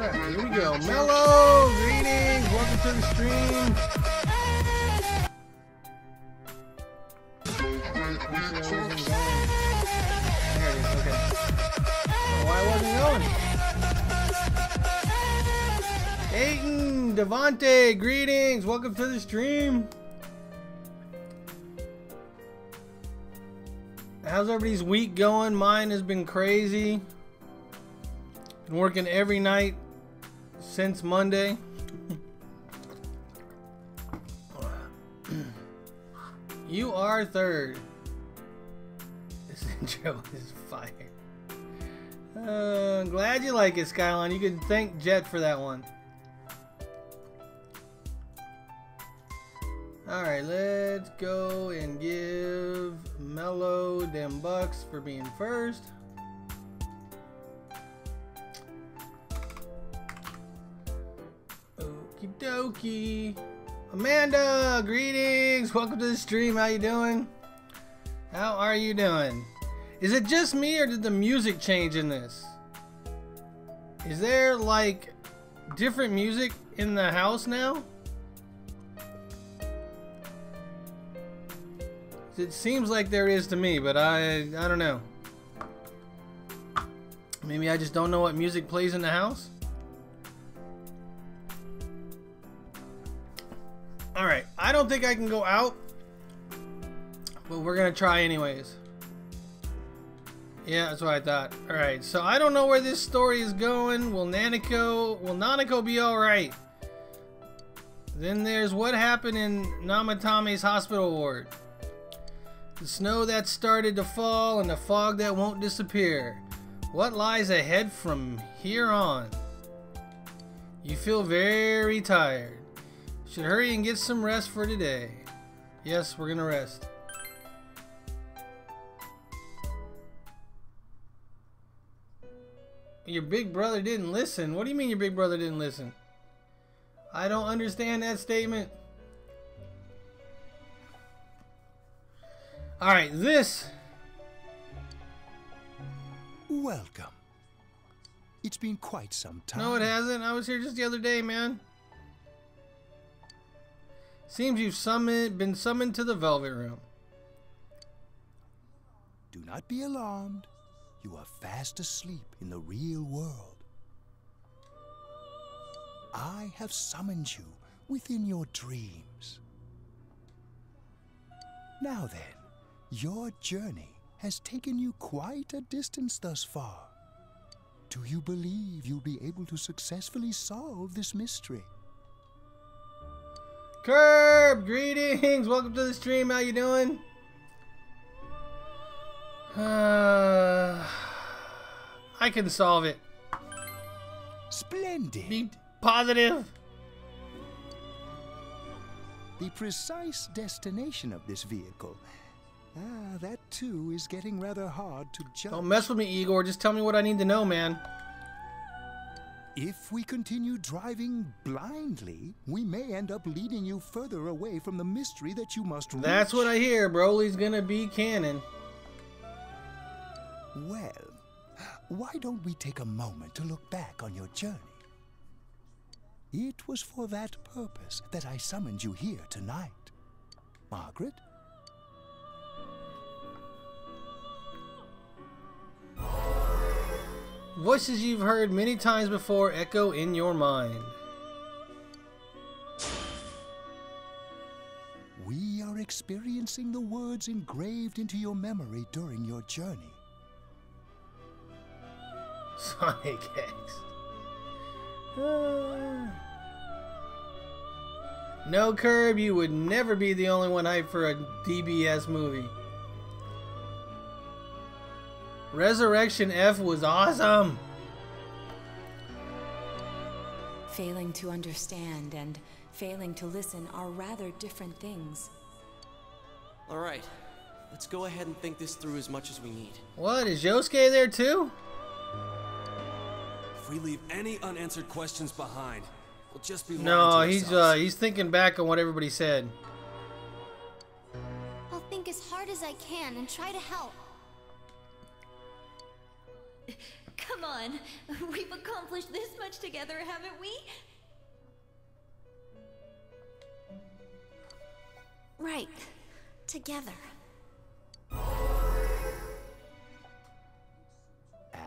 Alright, here we go. Mellow, greetings. Welcome to the stream. There it is, okay. Why wasn't going? Aiden, Devontae, greetings. Welcome to the stream. How's everybody's week going? Mine has been crazy. Been working every night since Monday. You are third. This intro is fire. I'm glad you like it, Skyline. You can thank Jet for that one. Alright, let's go and give Mellow them bucks for being first. Okie dokie. Amanda, greetings. Welcome to the stream. How you doing? How are you doing? Is it just me or did the music change in this? Is there like different music in the house now? It seems like there is to me, but I don't know. Maybe I just don't know what music plays in the house. Alright, I don't think I can go out, but we're gonna try anyways. Yeah, that's what I thought. Alright, so I don't know where this story is going. Will Nanako be alright? Then there's what happened in Namatame's hospital ward. The snow that started to fall and the fog that won't disappear. What lies ahead from here on? You feel very tired. Should hurry and get some rest for today. Yes, we're gonna rest. Your big brother didn't listen. What do you mean your big brother didn't listen? I don't understand that statement. Alright, this. Welcome. It's been quite some time. No, it hasn't. I was here just the other day, man. Seems you've been summoned to the Velvet Room. Do not be alarmed. You are fast asleep in the real world. I have summoned you within your dreams. Now then. Your journey has taken you quite a distance thus far. Do you believe you'll be able to successfully solve this mystery? Curb, greetings. Welcome to the stream. How you doing? I can solve it. Splendid. Be positive. The precise destination of this vehicle. That too is getting rather hard to judge. Don't mess with me, Igor. Just tell me what I need to know, man. If we continue driving blindly, we may end up leading you further away from the mystery that you must reach. That's what I hear. Broly's gonna be canon. Well, why don't we take a moment to look back on your journey? It was for that purpose that I summoned you here tonight. Margaret? Voices you've heard many times before echo in your mind. We are experiencing the words engraved into your memory during your journey. Sonic X. No, Curb, you would never be the only one hyped for a DBS movie. Resurrection F was awesome. Failing to understand and failing to listen are rather different things. All right, let's go ahead and think this through as much as we need. What, is Yosuke there too? If we leave any unanswered questions behind, we'll just be No, he's thinking back on what everybody said. I'll think as hard as I can and try to help. Come on. We've accomplished this much together, haven't we? Right. Together.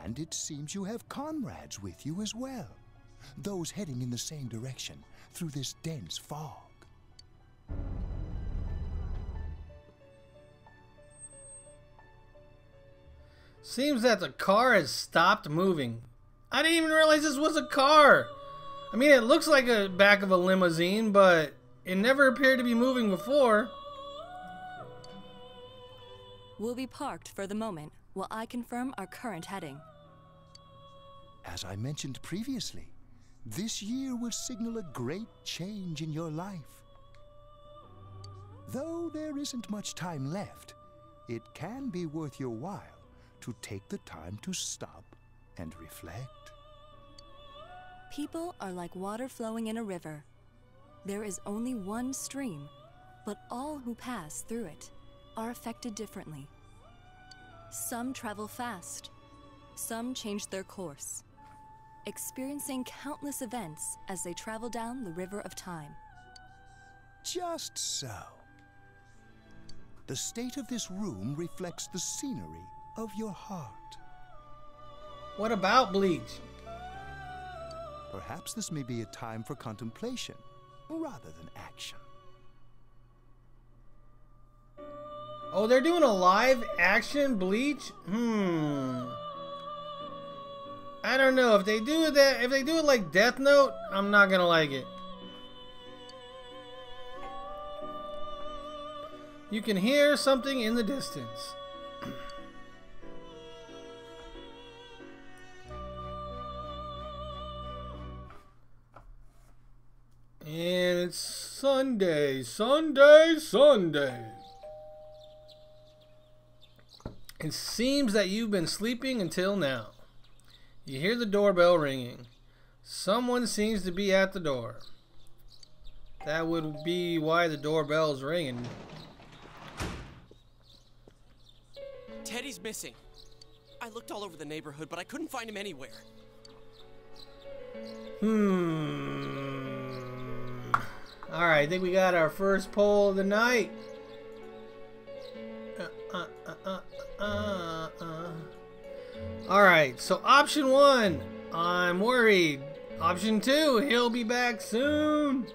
And it seems you have comrades with you as well. Those heading in the same direction through this dense fog. Seems that the car has stopped moving. I didn't even realize this was a car. I mean, it looks like a back of a limousine, but it never appeared to be moving before. We'll be parked for the moment while I confirm our current heading. As I mentioned previously, this year will signal a great change in your life. Though there isn't much time left, it can be worth your while to take the time to stop and reflect. People are like water flowing in a river. There is only one stream, but all who pass through it are affected differently. Some travel fast, some change their course, experiencing countless events as they travel down the river of time. Just so. The state of this room reflects the scenery of your heart. What about Bleach? Perhaps this may be a time for contemplation rather than action. Oh, they're doing a live action Bleach? I don't know. If they do that, if they do it like Death Note, I'm not gonna like it. You can hear something in the distance. And it's Sunday, Sunday, Sunday. It seems that you've been sleeping until now. You hear the doorbell ringing. Someone seems to be at the door. That would be why the doorbell's ringing. Teddy's missing. I looked all over the neighborhood, but I couldn't find him anywhere. Alright, I think we got our first poll of the night. Alright, so option 1, I'm worried. Option 2, he'll be back soon.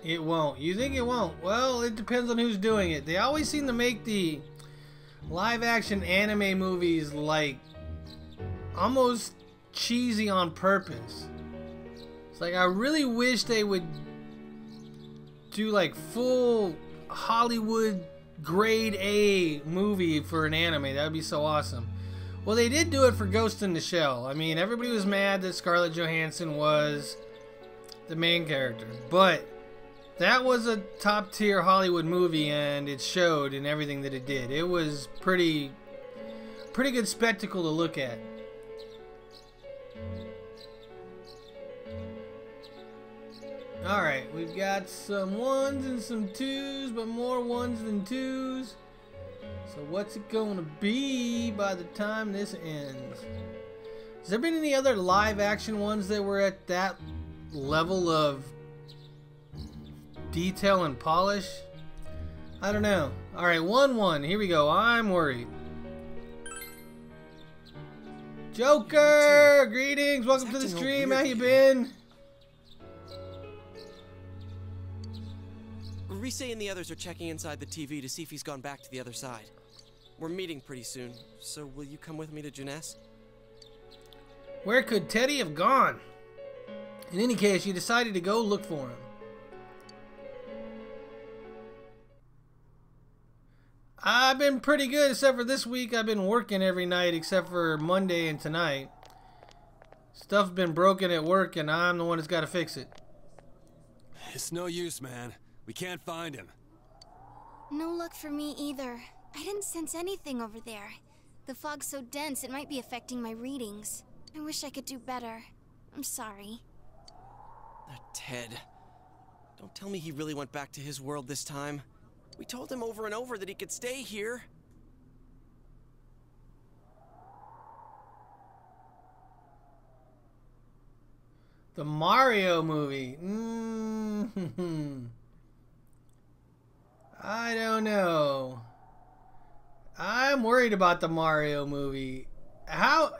It won't. You think it won't? Well, it depends on who's doing it. They always seem to make the live action anime movies like almost cheesy on purpose. It's like I really wish they would do like full Hollywood grade A movie for an anime. That would be so awesome. Well, they did do it for Ghost in the Shell. I mean, everybody was mad that Scarlett Johansson was the main character, but that was a top tier Hollywood movie, and it showed in everything that it did. It was pretty good spectacle to look at. Alright, we've got some 1s and some 2s, but more 1s than 2s. So what's it gonna be by the time this ends? Has there been any other live action ones that were at that level of detail and polish? I don't know. Alright, 1-1. Here we go. I'm worried. Joker! Greetings! Welcome to the stream. How you been? Rise and the others are checking inside the TV to see if he's gone back to the other side. We're meeting pretty soon, so will you come with me to Junes? Where could Teddy have gone? In any case, you decided to go look for him. I've been pretty good, except for this week. I've been working every night except for Monday and tonight. Stuff's been broken at work, and I'm the one that's got to fix it. It's no use, man. We can't find him. No luck for me either. I didn't sense anything over there. The fog's so dense it might be affecting my readings. I wish I could do better. I'm sorry. Ted. Don't tell me he really went back to his world this time. We told him over and over that he could stay here. The Mario movie. I don't know. I'm worried about the Mario movie. I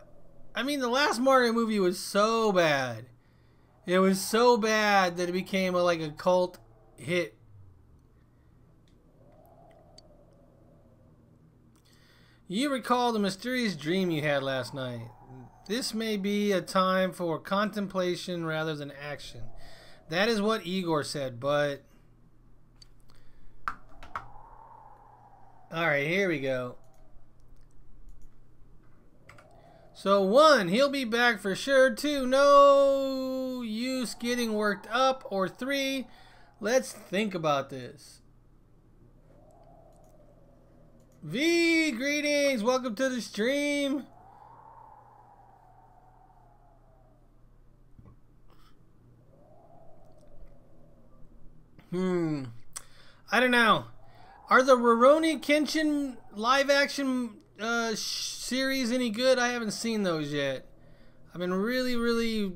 mean, the last Mario movie was so bad. It was so bad that it became like a cult hit. You recall the mysterious dream you had last night. This may be a time for contemplation rather than action. That is what Igor said, but... Alright, here we go. So 1, he'll be back for sure. 2, no use getting worked up. Or 3, let's think about this. V, greetings. Welcome to the stream. I don't know. Are the Rurouni Kenshin live action series any good? I haven't seen those yet. I've been really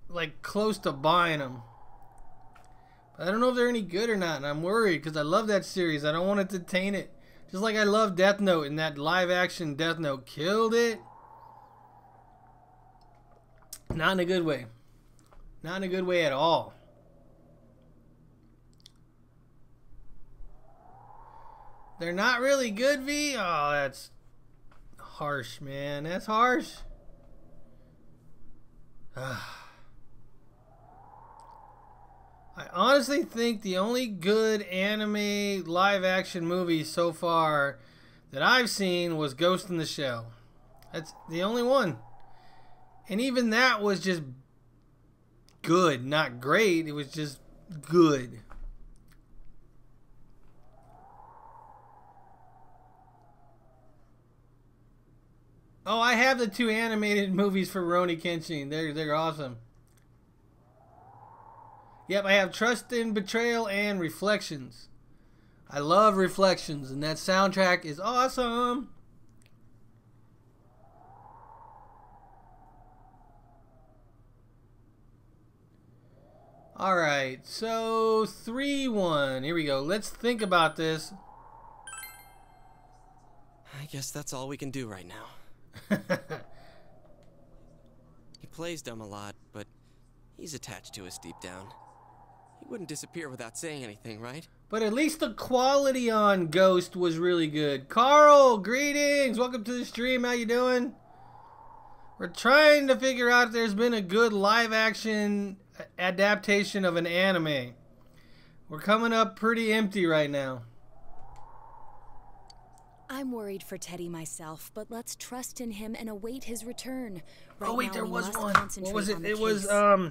like close to buying them. But I don't know if they're any good or not, and I'm worried because I love that series. I don't want it to taint it. Just like I love Death Note, and that live action Death Note killed it. Not in a good way. Not in a good way at all. They're not really good, V? Oh, that's harsh, man. That's harsh. I honestly think the only good anime live-action movie so far that I've seen was Ghost in the Shell. That's the only one. And even that was just good. Not great. It was just good. Oh, I have the 2 animated movies for Rurouni Kenshin. They're awesome. Yep, I have Trust and Betrayal and Reflections. I love Reflections, and that soundtrack is awesome. Alright, so 3-1. Here we go. Let's think about this. I guess that's all we can do right now. He plays dumb a lot, but he's attached to us deep down. He wouldn't disappear without saying anything, right? But at least the quality on Ghost was really good. Carl, greetings! Welcome to the stream. How you doing? We're trying to figure out if there's been a good live-action adaptation of an anime. We're coming up pretty empty right now. I'm worried for Teddy myself, but let's trust in him and await his return. Right Oh wait, now, there we was must one. concentrate What was it? on the It was case.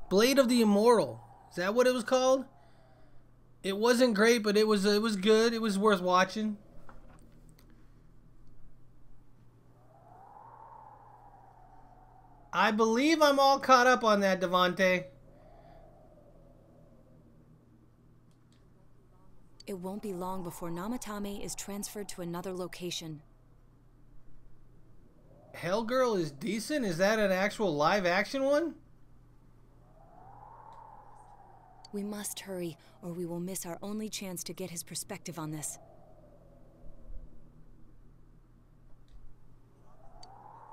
Blade of the Immortal. Is that what it was called? It wasn't great, but it was good. It was worth watching. I believe I'm all caught up on that, Devante. It won't be long before Namatame is transferred to another location. Hellgirl is decent? Is that an actual live action one? We must hurry, or we will miss our only chance to get his perspective on this.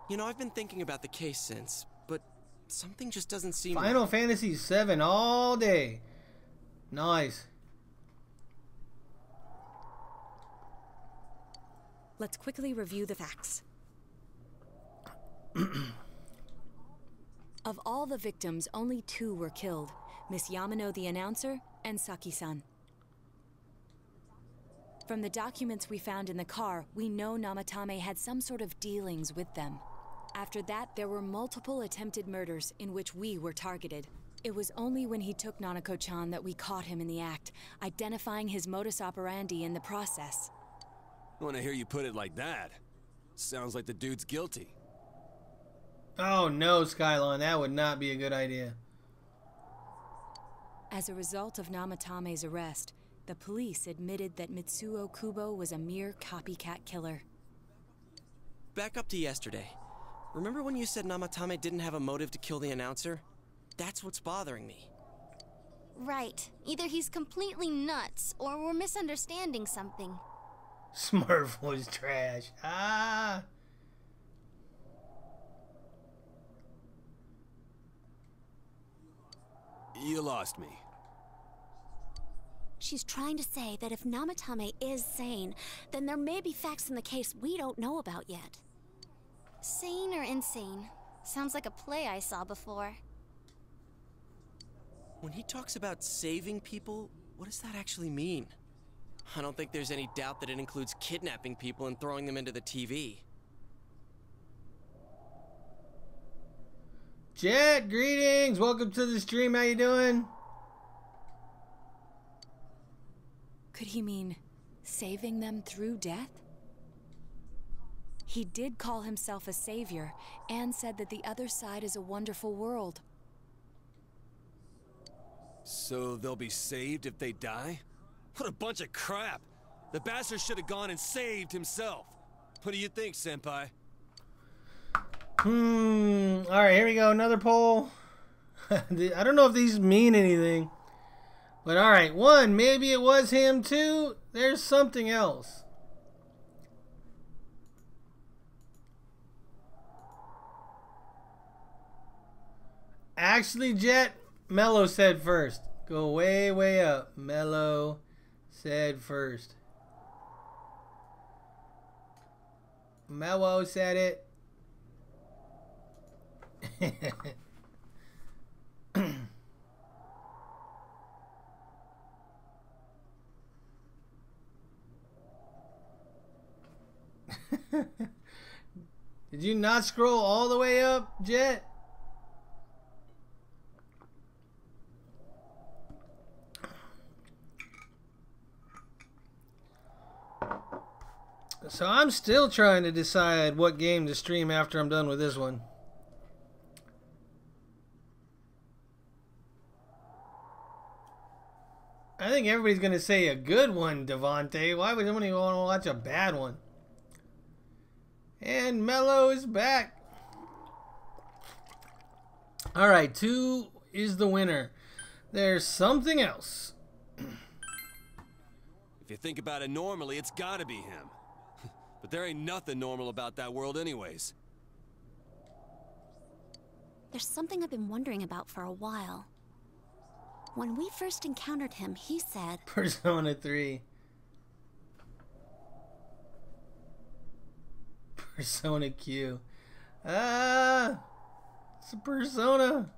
You know, I've been thinking about the case since, but something just doesn't seem Final Fantasy VII all day. Nice. Let's quickly review the facts. Of all the victims, only 2 were killed. Miss Yamano the announcer, and Saki-san. From the documents we found in the car, we know Namatame had some sort of dealings with them. After that, there were multiple attempted murders in which we were targeted. It was only when he took Nanako-chan that we caught him in the act, identifying his modus operandi in the process. When I hear you put it like that, sounds like the dude's guilty. Oh no, Skylon, that would not be a good idea. As a result of Namatame's arrest, the police admitted that Mitsuo Kubo was a mere copycat killer. Back up to yesterday. Remember when you said Namatame didn't have a motive to kill the announcer? That's what's bothering me. Right. Either he's completely nuts, or we're misunderstanding something. Smurf was trash. Ah. You lost me. She's trying to say that if Namatame is sane, then there may be facts in the case we don't know about yet. Sane or insane? Sounds like a play I saw before. When he talks about saving people, what does that actually mean? I don't think there's any doubt that it includes kidnapping people and throwing them into the TV. Jet, greetings! Welcome to the stream. How you doing? Could he mean saving them through death? He did call himself a savior and said that the other side is a wonderful world. So they'll be saved if they die? What a bunch of crap! The bastard should have gone and saved himself. What do you think, Senpai? Alright, here we go. Another poll. I don't know if these mean anything. But alright, 1, maybe it was him. 2, there's something else. Actually, Jet, Mello said first. Go way, way up. Mello said first. Mello said it. Did you not scroll all the way up, Jet? So I'm still trying to decide what game to stream after I'm done with this one. I think everybody's going to say a good one, Devontae. Why would somebody want to watch a bad one? And Mello is back. Alright, 2 is the winner. There's something else. If you think about it normally, it's gotta be him. But there ain't nothing normal about that world anyways. There's something I've been wondering about for a while. When we first encountered him, he said... Persona 3. Persona Q. Ah! It's a Persona.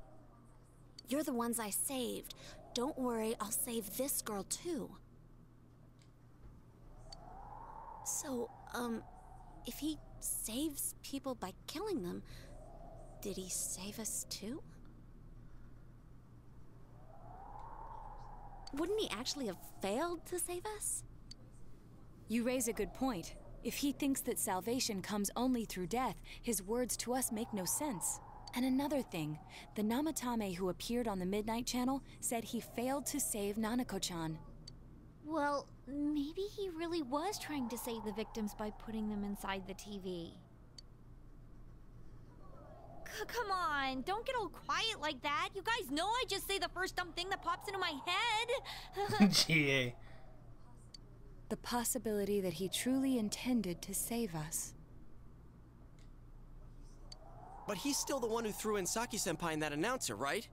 You're the ones I saved. Don't worry, I'll save this girl too. So, if he saves people by killing them, did he save us too? Wouldn't he actually have failed to save us? You raise a good point. If he thinks that salvation comes only through death, his words to us make no sense. And another thing, the Namatame who appeared on the Midnight Channel said he failed to save Nanako-chan. Well, maybe he really was trying to save the victims by putting them inside the TV. Come on, don't get all quiet like that. You guys know I just say the first dumb thing that pops into my head. GA. The possibility that he truly intended to save us. But he's still the one who threw in Saki-senpai and that announcer, right?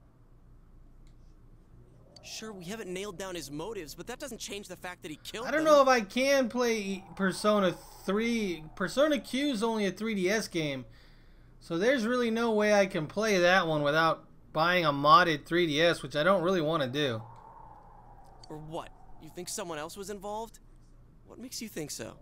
Sure, we haven't nailed down his motives, but that doesn't change the fact that he killed them. I don't know if I can play Persona 3. Persona Q is only a 3DS game. So there's really no way I can play that one without buying a modded 3DS, which I don't really want to do. Or what? You think someone else was involved? What makes you think so?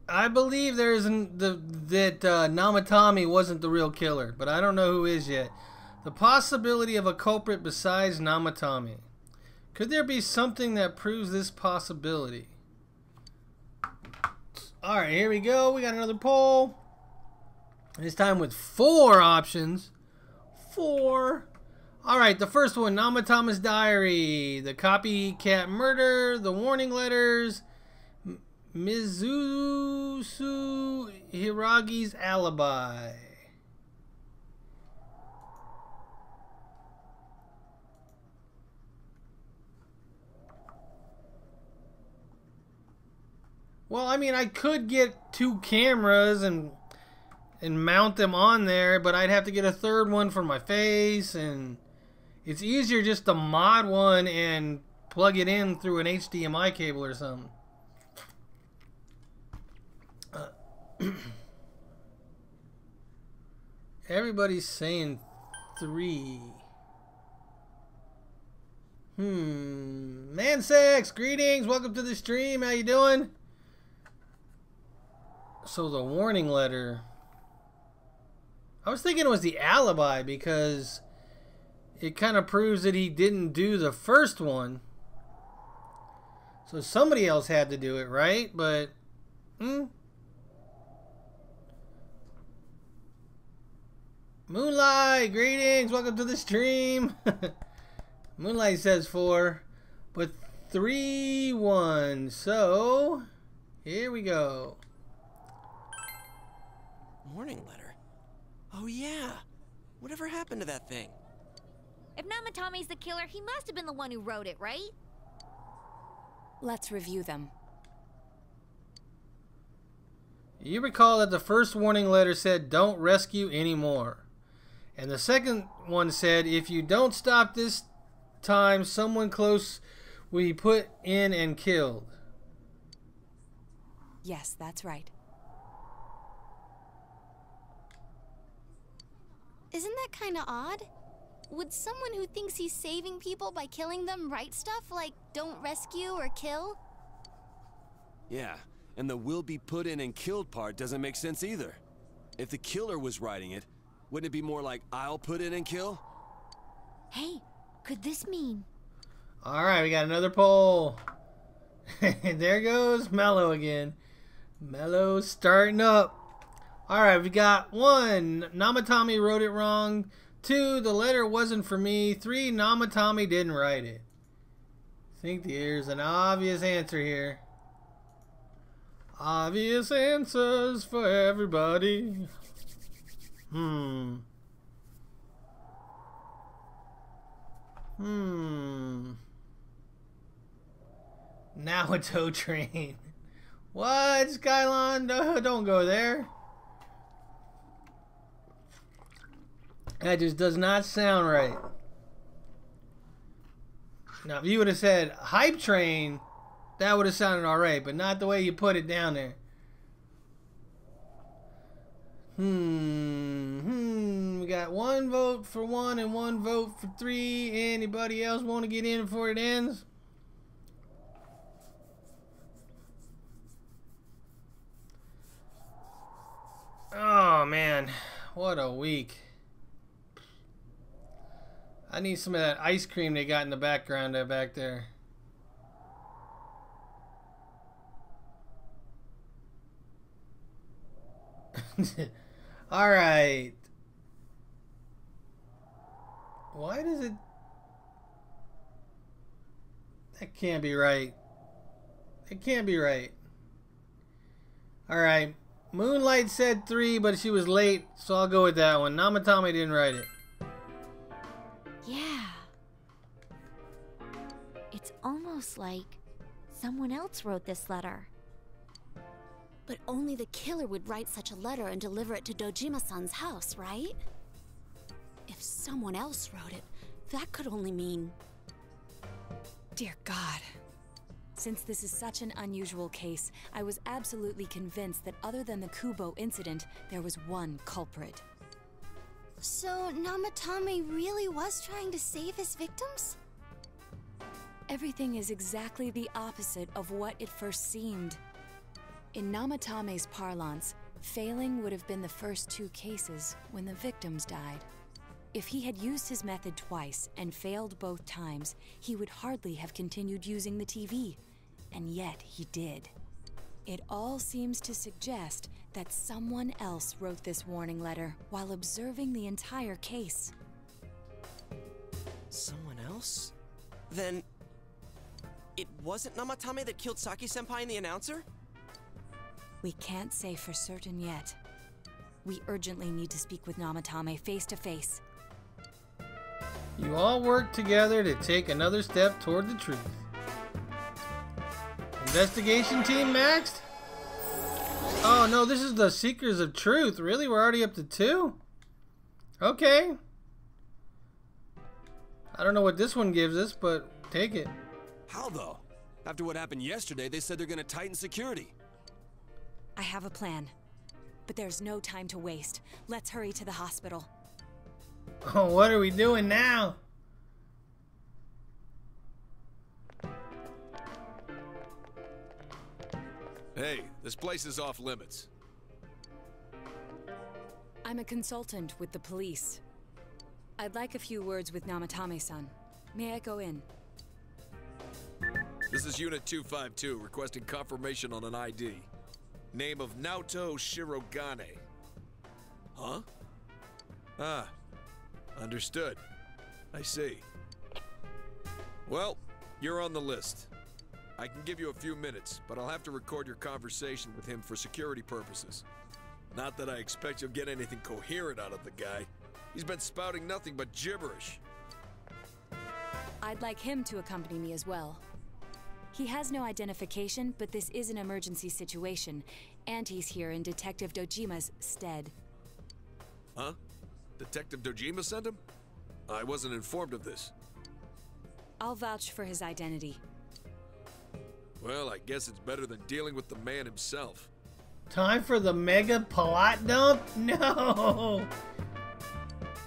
I believe that Namatame wasn't the real killer, but I don't know who is yet. The possibility of a culprit besides Namatame. Could there be something that proves this possibility? Alright, here we go. We got another poll. This time with 4 options. 4. Alright, the first one, Namatama's diary, the copycat murder, the warning letters, Mizusu Hiragi's alibi. Well, I mean, I could get 2 cameras and mount them on there, but I'd have to get a 3rd one for my face, and it's easier just to mod one and plug it in through an HDMI cable or something. Everybody's saying 3. Mansex, greetings, welcome to the stream, how you doing? So the warning letter, I was thinking it was the alibi because it kind of proves that he didn't do the first one. So somebody else had to do it, right? But, Moonlight, greetings, welcome to the stream. Moonlight says 4, but 3, 1. So, here we go. Warning letter? Oh yeah. Whatever happened to that thing? If Namatame's the killer, he must have been the one who wrote it, right? Let's review them. You recall that the first warning letter said, "Don't rescue anymore." And the second one said, "If you don't stop this time, someone close will be put in and killed." Yes, that's right. Isn't that kind of odd? Would someone who thinks he's saving people by killing them write stuff like "don't rescue" or "kill"? Yeah, and the "will be put in and killed" part doesn't make sense either. If the killer was writing it, wouldn't it be more like "I'll put in and kill"? Hey, could this mean? Alright, we got another poll. There goes Mello again. Mello starting up. Alright, we got 1, Namatame wrote it wrong. 2, the letter wasn't for me. 3, Namatame didn't write it. I think there's an obvious answer here. Obvious answers for everybody. Now it's O-Train. What, Skylon? Don't go there. That just does not sound right. Now, if you would have said Hype Train, that would have sounded alright, but not the way you put it down there. We got 1 vote for 1 and 1 vote for 3. Anybody else want to get in before it ends? Oh, man. What a week. I need some of that ice cream they got in the background back there. Alright. Why does it... That can't be right. It can't be right. Alright. Moonlight said 3, but she was late, so I'll go with that one. Namatame didn't write it. Yeah. It's almost like someone else wrote this letter. But only the killer would write such a letter and deliver it to Dojima-san's house, right? If someone else wrote it, that could only mean... Dear God. Since this is such an unusual case, I was absolutely convinced that other than the Kubo incident, there was one culprit. So Namatame really was trying to save his victims? Everything is exactly the opposite of what it first seemed. In Namatame's parlance, failing would have been the first 2 cases when the victims died. If he had used his method twice and failed both times, he would hardly have continued using the TV. And yet he did. It all seems to suggest that someone else wrote this warning letter while observing the entire case. Someone else? Then... it wasn't Namatame that killed Saki-senpai and the announcer? We can't say for certain yet. We urgently need to speak with Namatame face to face. You all work together to take another step toward the truth. Investigation team maxed? Oh no, this is the Seekers of Truth. Really? We're already up to 2? Okay. I don't know what this one gives us, but take it. How though? After what happened yesterday, they said they're gonna tighten security. I have a plan. But there's no time to waste. Let's hurry to the hospital. Oh, what are we doing now? Hey, this place is off limits. I'm a consultant with the police. I'd like a few words with Namatame-san. May I go in? This is Unit 252, requesting confirmation on an ID. Name of Naoto Shirogane. Huh? Ah, understood. I see. Well, you're on the list. I can give you a few minutes, but I'll have to record your conversation with him for security purposes. Not that I expect you'll get anything coherent out of the guy. He's been spouting nothing but gibberish. I'd like him to accompany me as well. He has no identification, but this is an emergency situation, and he's here in Detective Dojima's stead. Huh? Detective Dojima sent him? I wasn't informed of this. I'll vouch for his identity. Well, I guess it's better than dealing with the man himself. Time for the mega plot dump? No!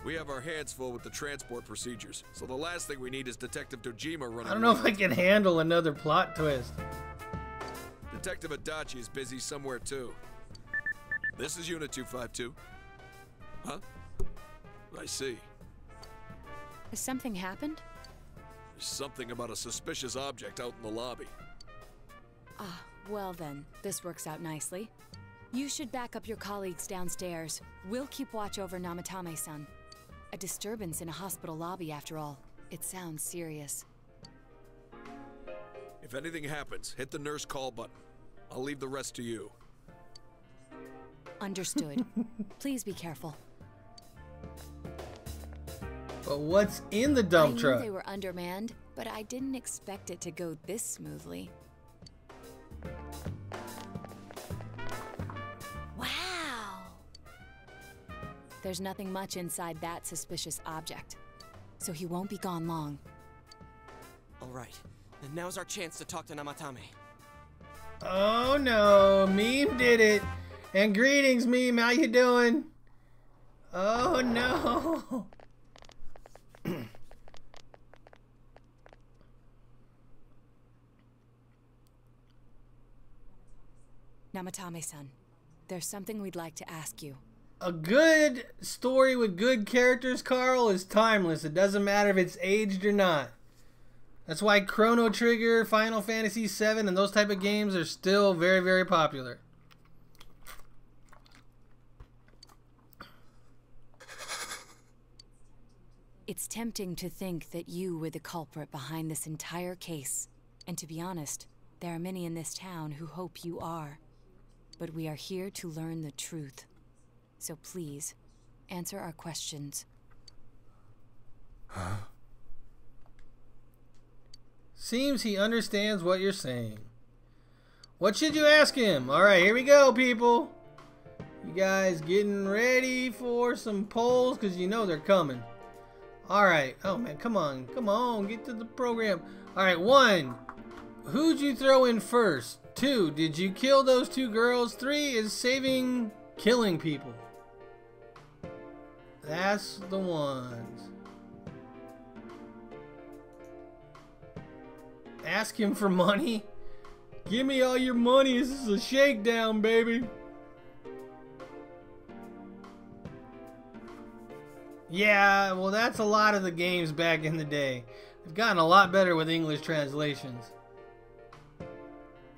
We have our hands full with the transport procedures, so the last thing we need is Detective Dojima running. I don't know if I can handle another plot twist. Detective Adachi is busy somewhere too. This is Unit 252. Huh? I see. Has something happened? There's something about a suspicious object out in the lobby. Ah, well then, this works out nicely. You should back up your colleagues downstairs. We'll keep watch over Namatame-san. A disturbance in a hospital lobby, after all. It sounds serious. If anything happens, hit the nurse call button. I'll leave the rest to you. Understood. Please be careful. But what's in the dump truck? I knew they were undermanned, but I didn't expect it to go this smoothly. Wow! There's nothing much inside that suspicious object, so he won't be gone long. All right, then now's our chance to talk to Namatame. Oh no, Meme did it. And greetings, Meme, how you doing? Oh no. Namatame-san, there's something we'd like to ask you. A good story with good characters, Carl, is timeless. It doesn't matter if it's aged or not. That's why Chrono Trigger, Final Fantasy VII, and those type of games are still very, very popular. It's tempting to think that you were the culprit behind this entire case. And to be honest, there are many in this town who hope you are. But we are here to learn the truth. So please, answer our questions. Huh? Seems he understands what you're saying. What should you ask him? Alright, here we go, people. You guys getting ready for some polls? Because you know they're coming. Alright. Oh, man, come on. Come on, get to the program. Alright, 1. Who'd you throw in first? 2. Did you kill those 2 girls? 3 is killing people. That's the ones. Ask him for money. Give me all your money. This is a shakedown, baby. Yeah, well, that's a lot of the games back in the day. They've gotten a lot better with English translations.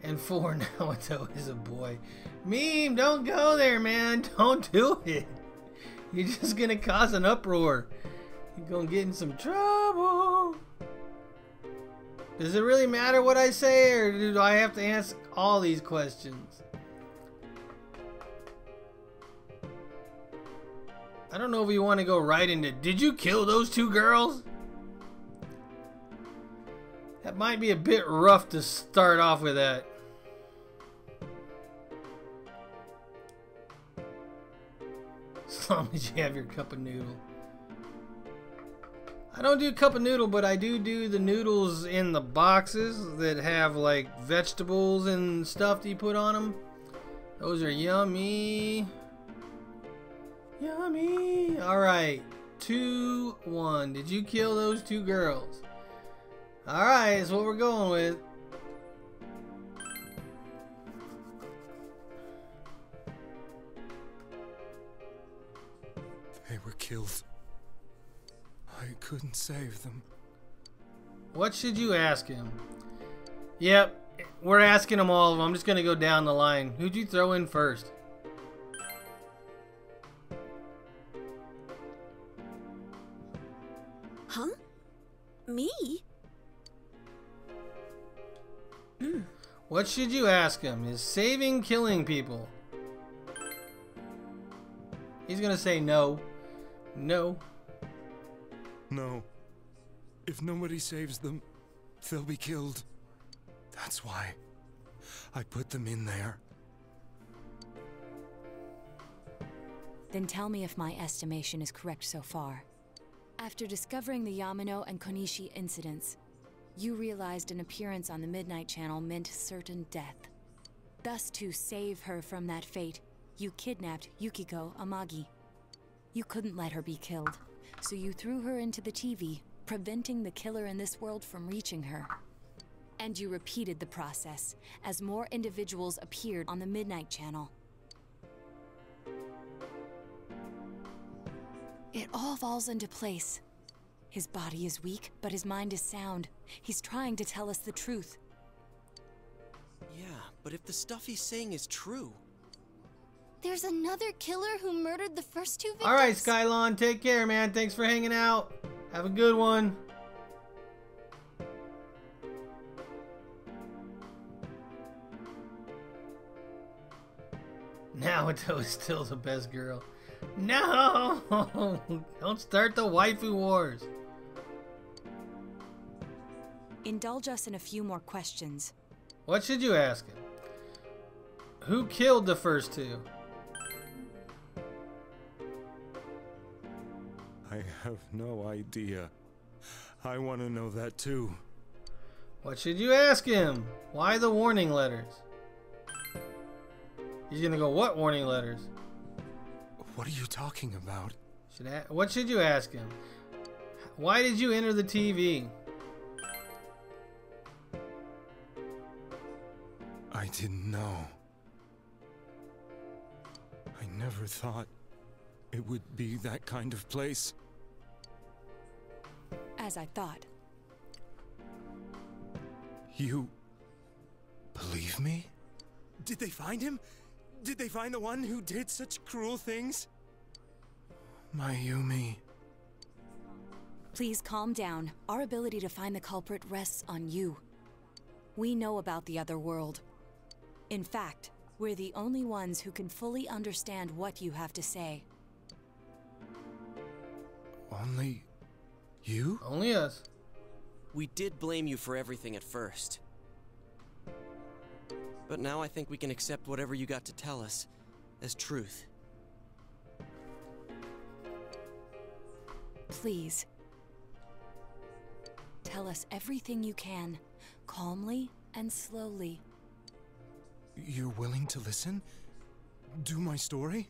And 4, Naoto is a boy. Meme, don't go there, man. Don't do it. You're just gonna cause an uproar. You're gonna get in some trouble. Does it really matter what I say, or do I have to answer all these questions? I don't know if we want to go right into, did you kill those 2 girls? That might be a bit rough to start off with that. As long as you have your cup of noodle. I don't do cup of noodle, but I do the noodles in the boxes that have like vegetables and stuff that you put on them. Those are yummy. Yummy. Alright. 2-1. Did you kill those 2 girls? Alright, that's what we're going with. They were killed. I couldn't save them. What should you ask him? Yep, we're asking him all of them. I'm just gonna go down the line. Who'd you throw in first? Huh? Me? What should you ask him? Is saving killing people? He's gonna say no. No. No. If nobody saves them, they'll be killed. That's why I put them in there. Then tell me if my estimation is correct so far. After discovering the Yamano and Konishi incidents, you realized an appearance on the Midnight Channel meant certain death. Thus, to save her from that fate, you kidnapped Yukiko Amagi. You couldn't let her be killed, so you threw her into the TV, preventing the killer in this world from reaching her. And you repeated the process, as more individuals appeared on the Midnight Channel. It all falls into place. His body is weak, but his mind is sound. He's trying to tell us the truth. Yeah, but if the stuff he's saying is true... There's another killer who murdered the first 2 victims? Alright, Skylon, take care, man. Thanks for hanging out. Have a good one. Naoto is still the best girl. No! Don't start the waifu wars. Indulge us in a few more questions. What should you ask him? Who killed the first 2? I have no idea. I want to know that too. What should you ask him? Why the warning letters? He's gonna go, what warning letters? What are you talking about? What should you ask him? Why did you enter the TV? I didn't know. I never thought it would be that kind of place. As I thought. You believe me? Did they find him? Did they find the one who did such cruel things? Mayumi. Please calm down. Our ability to find the culprit rests on you. We know about the other world. In fact, we're the only ones who can fully understand what you have to say. Only you? Only us. We did blame you for everything at first. But now I think we can accept whatever you got to tell us as truth. Please. Tell us everything you can, calmly and slowly. You're willing to listen? Do my story?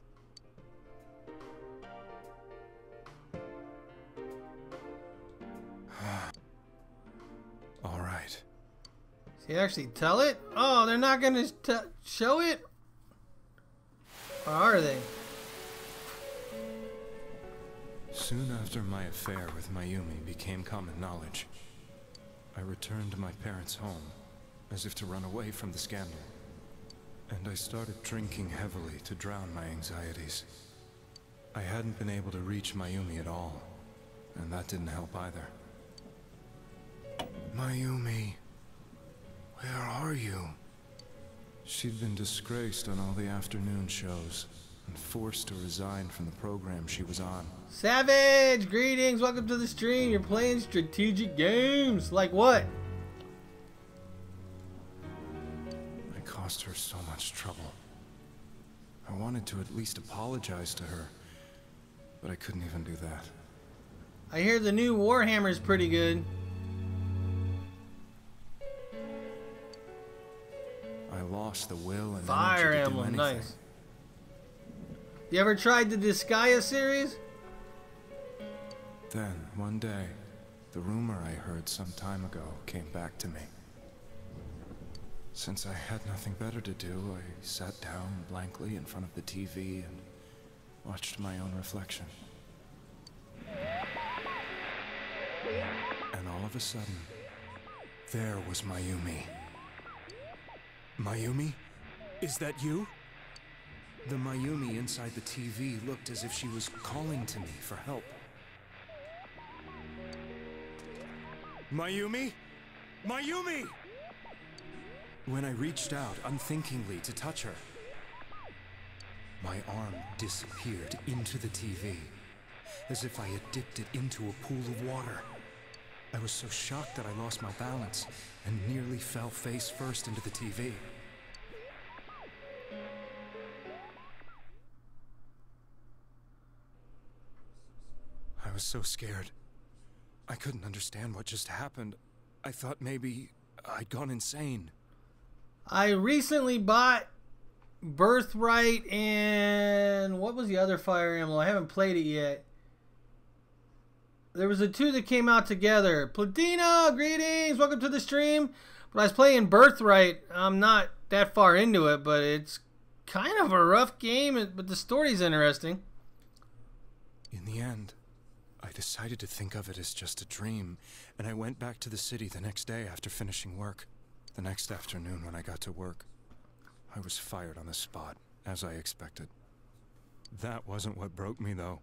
All right. Does he actually tell it? Oh, they're not gonna show it? Or are they? Soon after my affair with Mayumi became common knowledge, I returned to my parents' home as if to run away from the scandal. And I started drinking heavily to drown my anxieties. I hadn't been able to reach Mayumi at all, and that didn't help either. Mayumi, where are you? She'd been disgraced on all the afternoon shows and forced to resign from the program she was on. Savage, greetings, welcome to the stream. You're playing strategic games. Like what? I caused her so much trouble. I wanted to at least apologize to her, but I couldn't even do that. I hear the new Warhammer's pretty good. I lost the will and Fire energy to Emblem, do anything. nice. You ever tried the Disgaea series? Then, one day, the rumor I heard some time ago came back to me. Since I had nothing better to do, I sat down blankly in front of the TV and watched my own reflection. And all of a sudden, there was Mayumi. Mayumi? Is that you? The Mayumi inside the TV looked as if she was calling to me for help. Mayumi? Mayumi! When I reached out unthinkingly to touch her, my arm disappeared into the TV, as if I had dipped it into a pool of water. I was so shocked that I lost my balance and nearly fell face first into the TV. I was so scared. I couldn't understand what just happened. I thought maybe I'd gone insane. I recently bought Birthright and what was the other Fire Emblem? I haven't played it yet. There was the two that came out together. Platina, greetings, welcome to the stream. But I was playing Birthright. I'm not that far into it, but it's kind of a rough game, but the story's interesting. In the end, I decided to think of it as just a dream, and I went back to the city the next day after finishing work. The next afternoon when I got to work, I was fired on the spot, as I expected. That wasn't what broke me, though.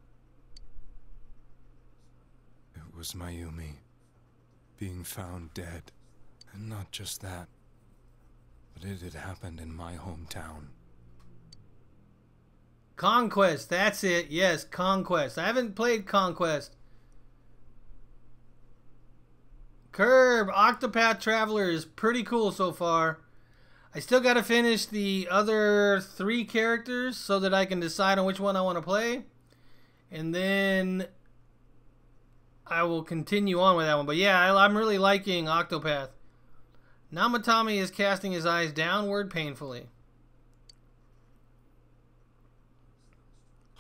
It was Mayumi being found dead. And not just that, but it had happened in my hometown. Conquest, that's it. Yes, Conquest. I haven't played Conquest. Curb, Octopath Traveler is pretty cool so far. I still got to finish the other 3 characters so that I can decide on which one I want to play. And then I will continue on with that one. But yeah, I'm really liking Octopath. Namatame is casting his eyes downward painfully.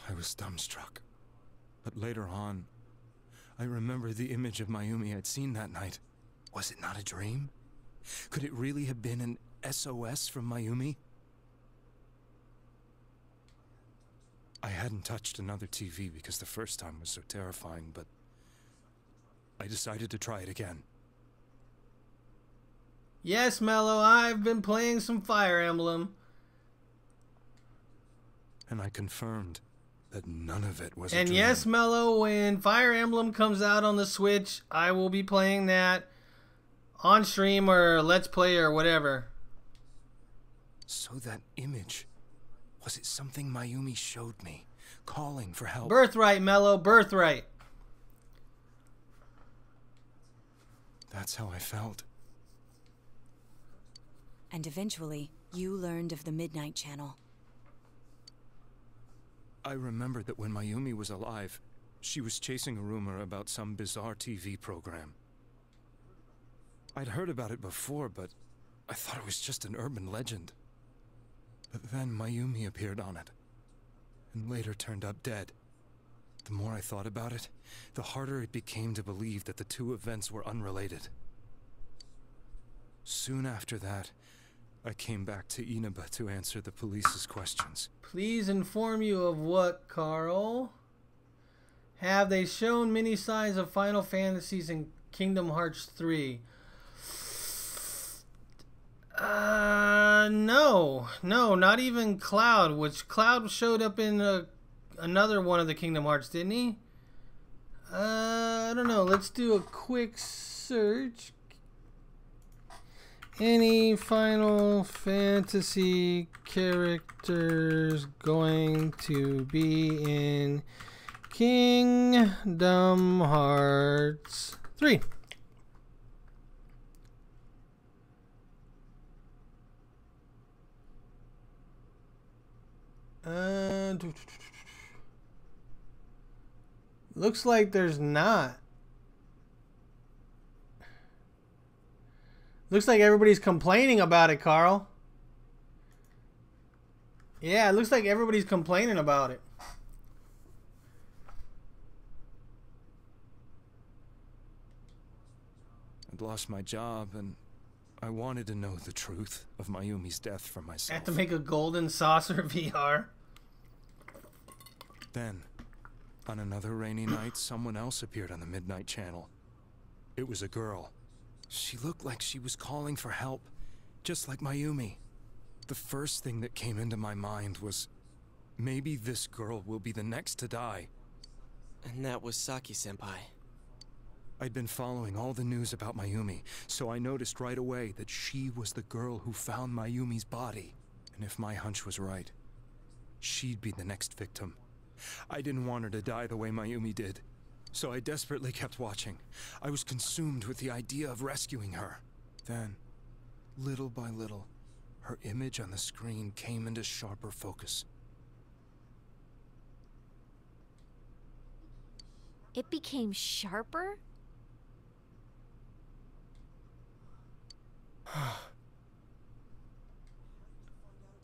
I was dumbstruck. But later on, I remember the image of Mayumi I'd seen that night. Was it not a dream? Could it really have been an SOS from Mayumi? I hadn't touched another TV because the first time was so terrifying, but I decided to try it again. Yes, Mello, I've been playing some Fire Emblem. And I confirmed that none of it was a dream. And yes, Mello, when Fire Emblem comes out on the Switch, I will be playing that on stream or Let's Play or whatever. So that image, was it something Mayumi showed me, calling for help? Birthright, Mello, Birthright. That's how I felt. And eventually, you learned of the Midnight Channel. I remembered that when Mayumi was alive, she was chasing a rumor about some bizarre TV program. I'd heard about it before, but I thought it was just an urban legend. But then Mayumi appeared on it, and later turned up dead. The more I thought about it, the harder it became to believe that the two events were unrelated. Soon after that, I came back to Inaba to answer the police's questions. Please inform you of what, Carl? Have they shown many signs of Final Fantasies in Kingdom Hearts 3? No, not even Cloud. Which Cloud showed up in another one of the Kingdom Hearts, didn't he? I don't know. Let's do a quick search. Any Final Fantasy characters going to be in Kingdom Hearts 3? Looks like there's not. Looks like everybody's complaining about it, Carl. Yeah, it looks like everybody's complaining about it. I'd lost my job, and I wanted to know the truth of Mayumi's death for myself. I have to make a golden saucer VR. Then, on another rainy night, someone else appeared on the Midnight Channel. It was a girl. She looked like she was calling for help, just like Mayumi. The first thing that came into my mind was, maybe this girl will be the next to die. And that was Saki-senpai. I'd been following all the news about Mayumi, so I noticed right away that she was the girl who found Mayumi's body. And if my hunch was right, she'd be the next victim. I didn't want her to die the way Mayumi did, so I desperately kept watching. I was consumed with the idea of rescuing her. Then, little by little, her image on the screen came into sharper focus. It became sharper?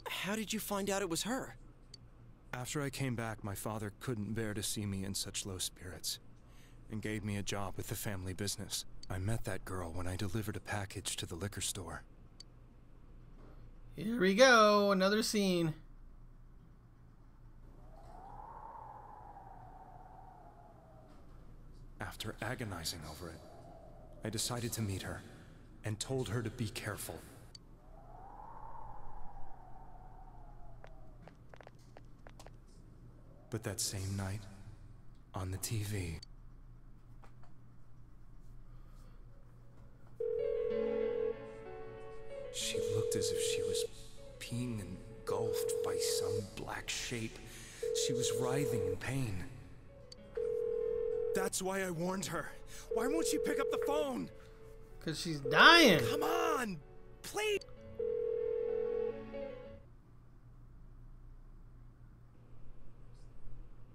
How did you find out it was her? After I came back, my father couldn't bear to see me in such low spirits, and gave me a job with the family business. I met that girl when I delivered a package to the liquor store. Here we go, another scene. After agonizing over it, I decided to meet her, and told her to be careful. But that same night, on the TV, she looked as if she was being engulfed by some black shape. She was writhing in pain. That's why I warned her. Why won't she pick up the phone? 'Cause she's dying. Come on, please.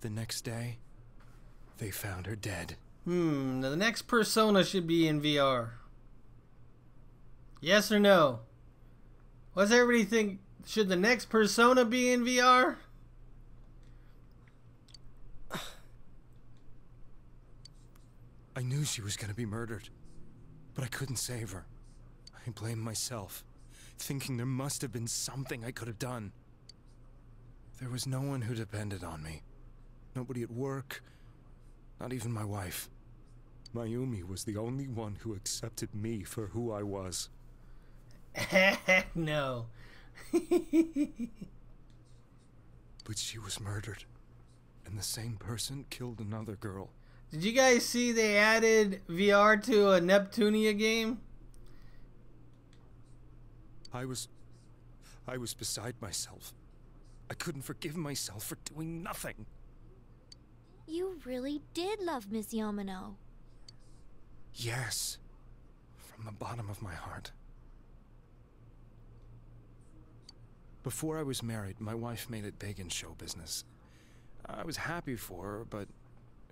The next day, they found her dead. The next Persona should be in VR. Yes or no? What's everybody think? Should the next Persona be in VR? I knew she was gonna be murdered, but I couldn't save her. I blamed myself, thinking there must have been something I could have done. There was no one who depended on me. Nobody at work, not even my wife. Mayumi was the only one who accepted me for who I was. Heck no. But she was murdered, and the same person killed another girl. Did you guys see they added VR to a Neptunia game? I was beside myself. I couldn't forgive myself for doing nothing. You really did love Miss Yamano. Yes, from the bottom of my heart. Before I was married, my wife made it big in show business. I was happy for her, but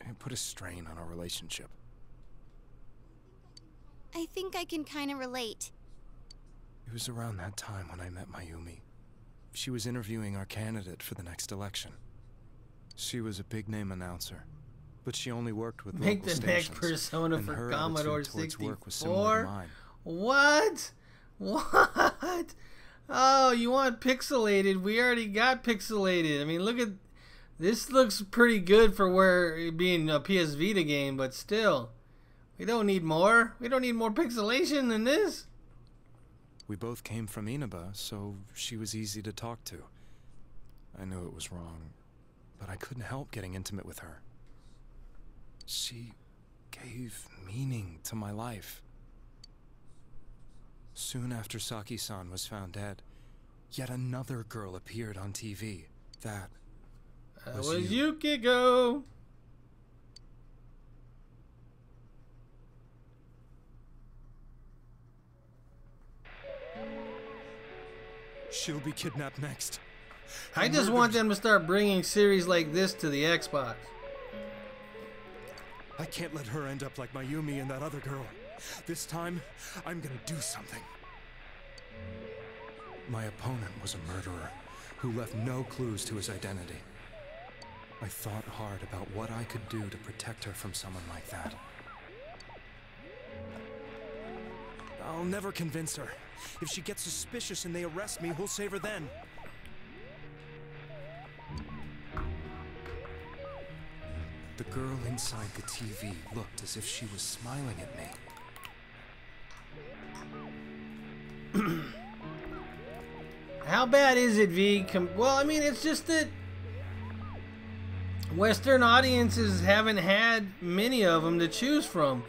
it put a strain on our relationship. I think I can kind of relate. It was around that time when I met Mayumi. She was interviewing our candidate for the next election. She was a big-name announcer, but she only worked with Make local the stations, next Persona and for her Commodore attitude towards work was similar to 64? mine. What? What? Oh, you want pixelated? We already got pixelated. I mean, look at this. Looks pretty good for where it being a PS Vita game, but still, we don't need more. We don't need more pixelation than this. We both came from Inaba, so she was easy to talk to. I knew it was wrong, but I couldn't help getting intimate with her. She gave meaning to my life. Soon after Saki-san was found dead, yet another girl appeared on TV. That was Yukiko. She'll be kidnapped next. I just want them to start bringing series like this to the Xbox. I can't let her end up like Mayumi and that other girl. This time, I'm gonna do something. My opponent was a murderer who left no clues to his identity. I thought hard about what I could do to protect her from someone like that. I'll never convince her. If she gets suspicious and they arrest me, we'll save her then. The girl inside the TV looked as if she was smiling at me. How bad is it, V? Well, I mean, it's just that Western audiences haven't had many of them to choose from.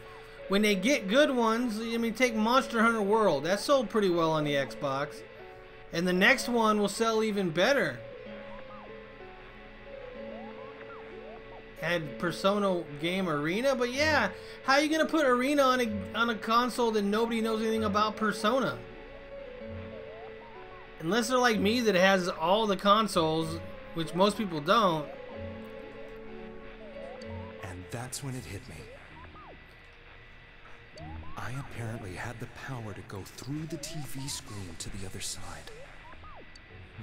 When they get good ones, I mean, take Monster Hunter World. That sold pretty well on the Xbox. And the next one will sell even better. Had Persona Game Arena, but yeah, how are you gonna put Arena on a console that nobody knows anything about Persona? Unless they're like me that has all the consoles, which most people don't. And that's when it hit me. I apparently had the power to go through the TV screen to the other side.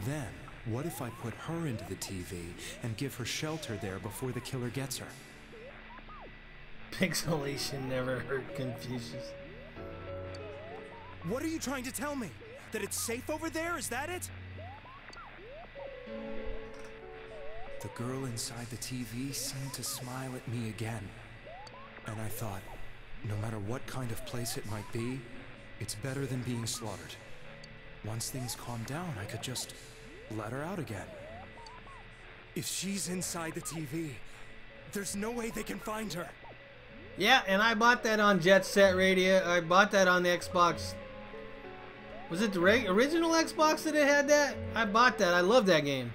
Then, what if I put her into the TV and give her shelter there before the killer gets her? Pixelation never hurt Confucius. What are you trying to tell me? That it's safe over there? Is that it? The girl inside the TV seemed to smile at me again. And I thought, no matter what kind of place it might be, it's better than being slaughtered. Once things calm down, I could just let her out again. If she's inside the TV, there's no way they can find her. Yeah, and I bought that on Jet Set Radio. I bought that on the Xbox. Was it the original Xbox that it had that? I bought that. I love that game.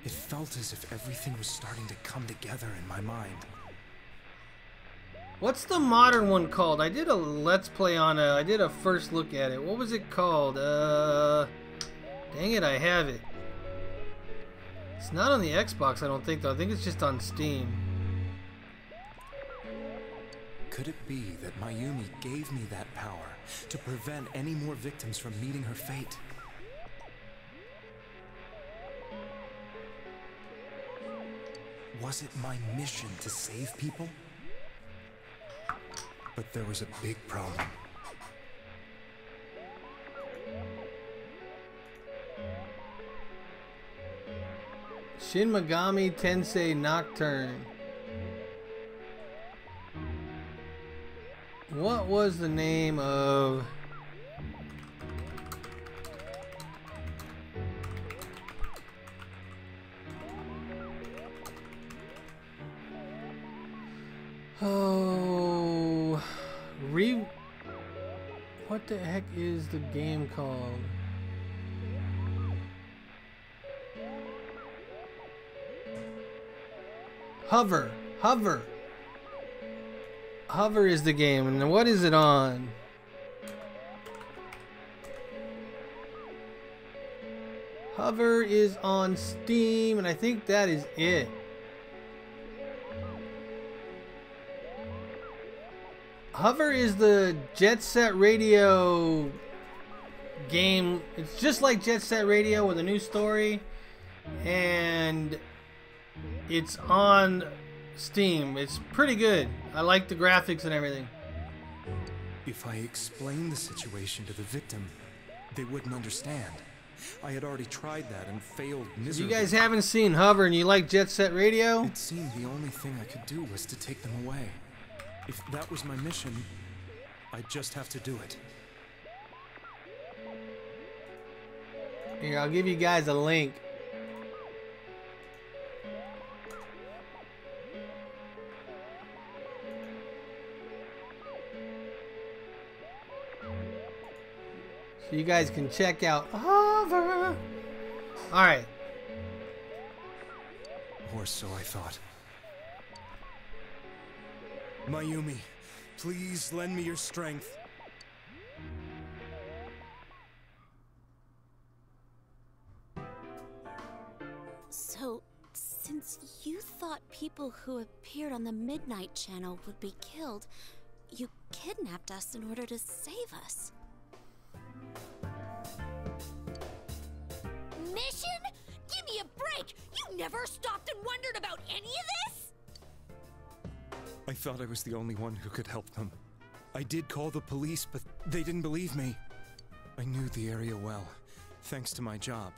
It felt as if everything was starting to come together in my mind. What's the modern one called? I did a Let's Play on I did a first look at it. What was it called? Dang it, I have it. It's not on the Xbox, I don't think, though. I think it's just on Steam. Could it be that Mayumi gave me that power to prevent any more victims from meeting her fate? Was it my mission to save people? But there was a big problem. Shin Megami Tensei Nocturne. What was the name of... Oh... What the heck is the game called? Hover. Hover is the game, and what is it on? Hover is on Steam, and I think that is it. Hover is the Jet Set Radio game. It's just like Jet Set Radio with a new story, and it's on Steam. It's pretty good. I like the graphics and everything. If I explained the situation to the victim, they wouldn't understand. I had already tried that and failed miserably. You guys haven't seen Hover and you like Jet Set Radio? It seemed the only thing I could do was to take them away. If that was my mission, I'd just have to do it. Here, I'll give you guys a link. So you guys can check out Hover. Alright. Or so I thought. Mayumi, please lend me your strength. So, since you thought people who appeared on the Midnight Channel would be killed, you kidnapped us in order to save us. Mission? Give me a break! You never stopped and wondered about any of this? I thought I was the only one who could help them. I did call the police, but they didn't believe me. I knew the area well, thanks to my job.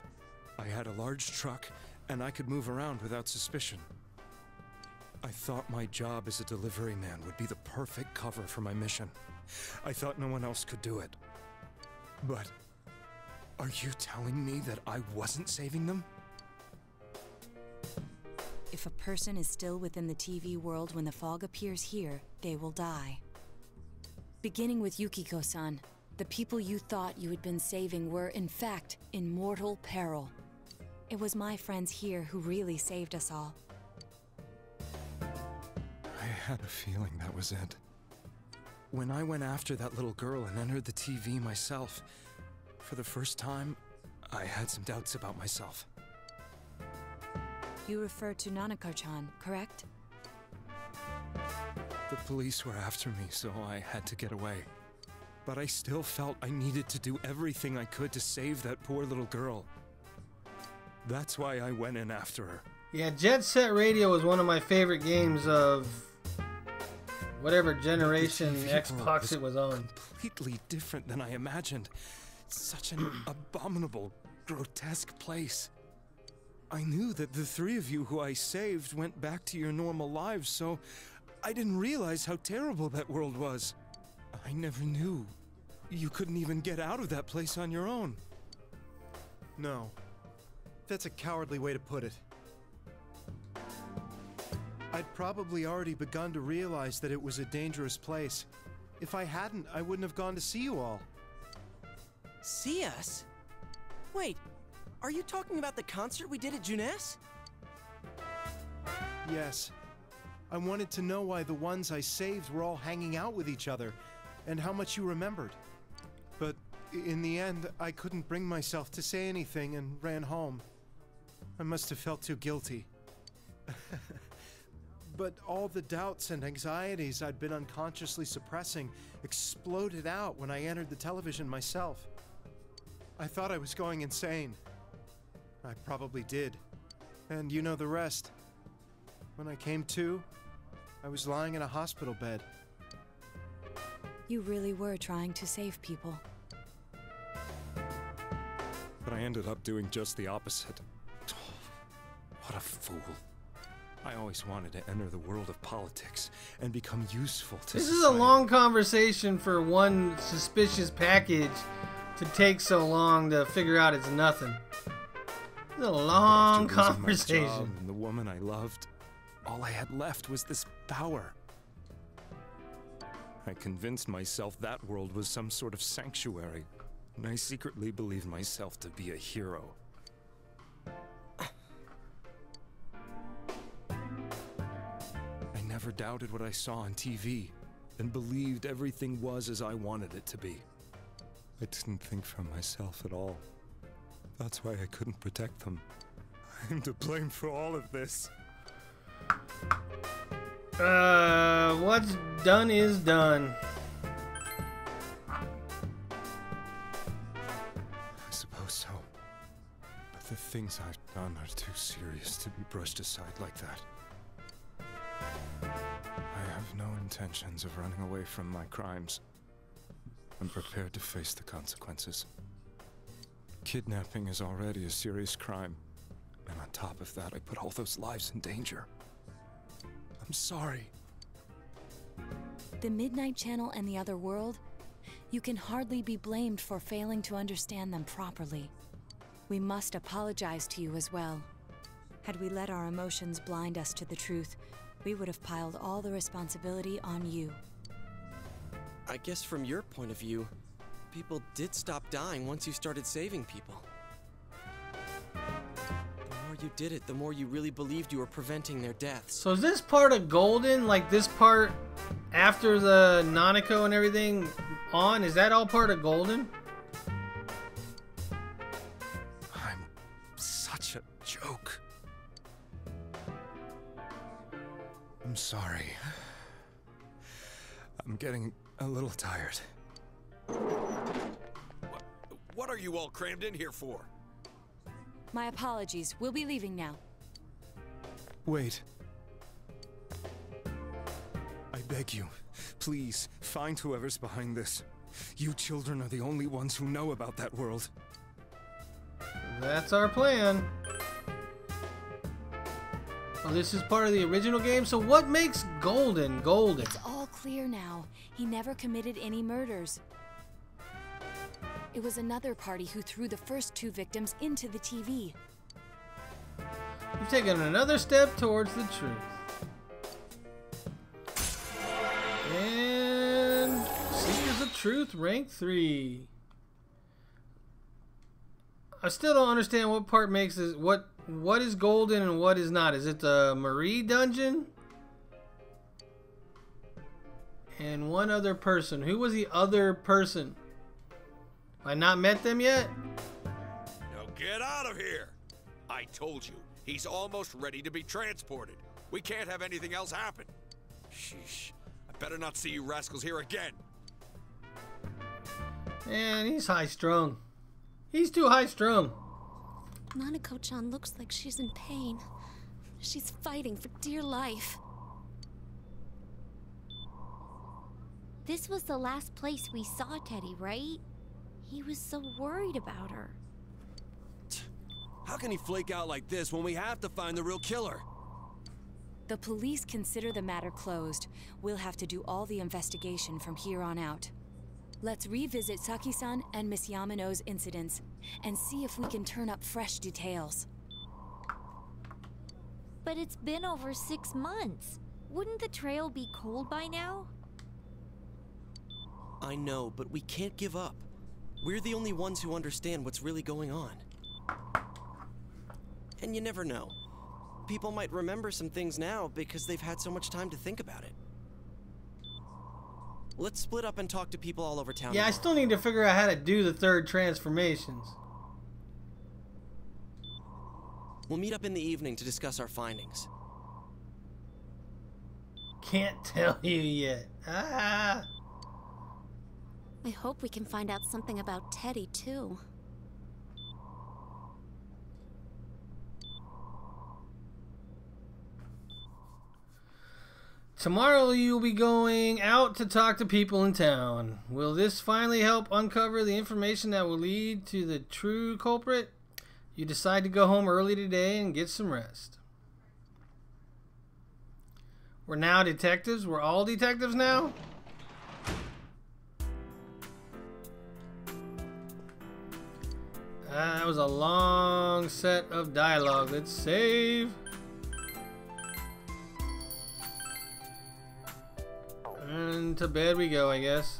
I had a large truck, and I could move around without suspicion. I thought my job as a delivery man would be the perfect cover for my mission. I thought no one else could do it. But are you telling me that I wasn't saving them? If a person is still within the TV world when the fog appears here, they will die. Beginning with Yukiko-san, the people you thought you had been saving were, in fact, in mortal peril. It was my friends here who really saved us all. I had a feeling that was it. When I went after that little girl and entered the TV myself, for the first time, I had some doubts about myself. You refer to Nanako-chan, correct? The police were after me, so I had to get away. But I still felt I needed to do everything I could to save that poor little girl. That's why I went in after her. Yeah, Jet Set Radio was one of my favorite games of whatever generation Xbox it was on. Completely different than I imagined. Such an abominable, grotesque place. I knew that the three of you who I saved went back to your normal lives, so I didn't realize how terrible that world was. I never knew you couldn't even get out of that place on your own. No. That's a cowardly way to put it. I'd probably already begun to realize that it was a dangerous place. If I hadn't, I wouldn't have gone to see you all. See us? Wait, are you talking about the concert we did at Junes? Yes. I wanted to know why the ones I saved were all hanging out with each other, and how much you remembered. But in the end, I couldn't bring myself to say anything and ran home. I must have felt too guilty. But all the doubts and anxieties I'd been unconsciously suppressing exploded out when I entered the television myself. I thought I was going insane. I probably did. And you know the rest. When I came to, I was lying in a hospital bed. You really were trying to save people. But I ended up doing just the opposite. What a fool. I always wanted to enter the world of politics and become useful to This society. is a long conversation for one suspicious package to take so long to figure out it's nothing. It's a long After losing my conversation. job and the woman I loved, all I had left was this power. I convinced myself that world was some sort of sanctuary, and I secretly believed myself to be a hero. I never doubted what I saw on TV, and believed everything was as I wanted it to be. I didn't think for myself at all. That's why I couldn't protect them. I'm to blame for all of this. What's done is done. I suppose so. But the things I've done are too serious to be brushed aside like that. I have no intentions of running away from my crimes. I'm prepared to face the consequences. Kidnapping is already a serious crime, and on top of that, I put all those lives in danger. I'm sorry. The Midnight Channel and the other world, you can hardly be blamed for failing to understand them properly. We must apologize to you as well. Had we let our emotions blind us to the truth, we would have piled all the responsibility on you. I guess from your point of view, people did stop dying once you started saving people. The more you did it, the more you really believed you were preventing their deaths. So is this part of Golden, like this part after the Nanako and everything on, is that all part of Golden? I'm such a joke. I'm sorry. I'm getting a little tired. What are you all crammed in here for? My apologies. We'll be leaving now. Wait. I beg you, please, find whoever's behind this. You children are the only ones who know about that world. That's our plan. Oh, this is part of the original game? So what makes Golden Golden? It's all clear now. He never committed any murders. It was another party who threw the first 2 victims into the TV. You've taken another step towards the truth. And Seekers of Truth, rank 3. I still don't understand what part makes this. What is Golden and what is not? Is it the Marie dungeon? And one other person. Who was the other person? I not met them yet? Now get out of here! I told you, he's almost ready to be transported. We can't have anything else happen. Sheesh. I better not see you rascals here again. Man, he's high-strung. He's too high-strung. Nanako-chan looks like she's in pain. She's fighting for dear life. This was the last place we saw Teddy, right? He was so worried about her. How can he flake out like this when we have to find the real killer? The police consider the matter closed. We'll have to do all the investigation from here on out. Let's revisit Saki-san and Miss Yamano's incidents and see if we can turn up fresh details. But it's been over 6 months. Wouldn't the trail be cold by now? I know, but we can't give up. We're the only ones who understand what's really going on. And you never know. People might remember some things now because they've had so much time to think about it. Let's split up and talk to people all over town. Yeah, I still need to figure out how to do the 3rd transformations. We'll meet up in the evening to discuss our findings. Can't tell you yet. Ah! I hope we can find out something about Teddy, too. Tomorrow you'll be going out to talk to people in town. Will this finally help uncover the information that will lead to the true culprit? You decide to go home early today and get some rest. We're now detectives? We're all detectives now? That was a long set of dialogue. Let's save. And to bed we go, I guess.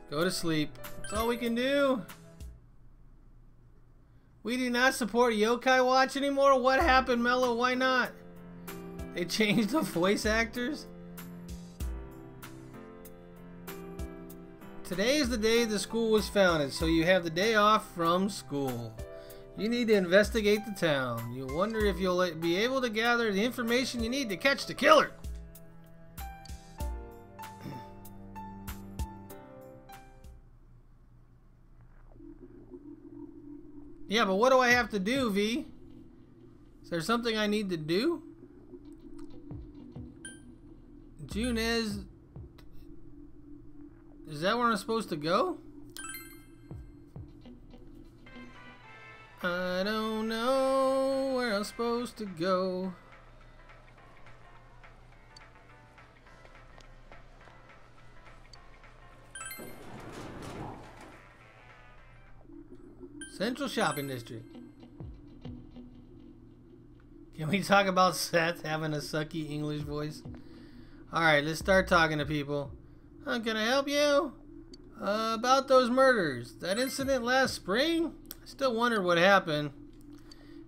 Go to sleep. That's all we can do. We do not support Yokai Watch anymore? What happened, Mello? Why not? They changed the voice actors? Today is the day the school was founded, so you have the day off from school. You need to investigate the town. You wonder if you'll be able to gather the information you need to catch the killer. Yeah, but what do I have to do, V? Is there something I need to do? Junez... Is that where I'm supposed to go? I don't know where I'm supposed to go. Central Shopping District. Can we talk about Seth having a sucky English voice? Alright, let's start talking to people. Can I help you? About those murders. That incident last spring? I still wondered what happened.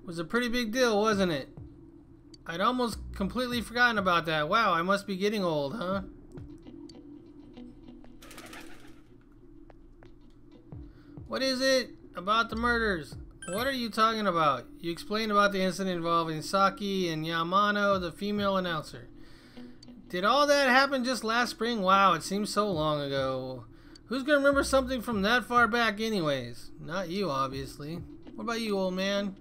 It was a pretty big deal, wasn't it? I'd almost completely forgotten about that. Wow, I must be getting old, huh? What is it about the murders? What are you talking about? You explained about the incident involving Saki and Yamano, the female announcer. Did all that happen just last spring? Wow, it seems so long ago. Who's gonna remember something from that far back anyways? Not you, obviously. What about you, old man?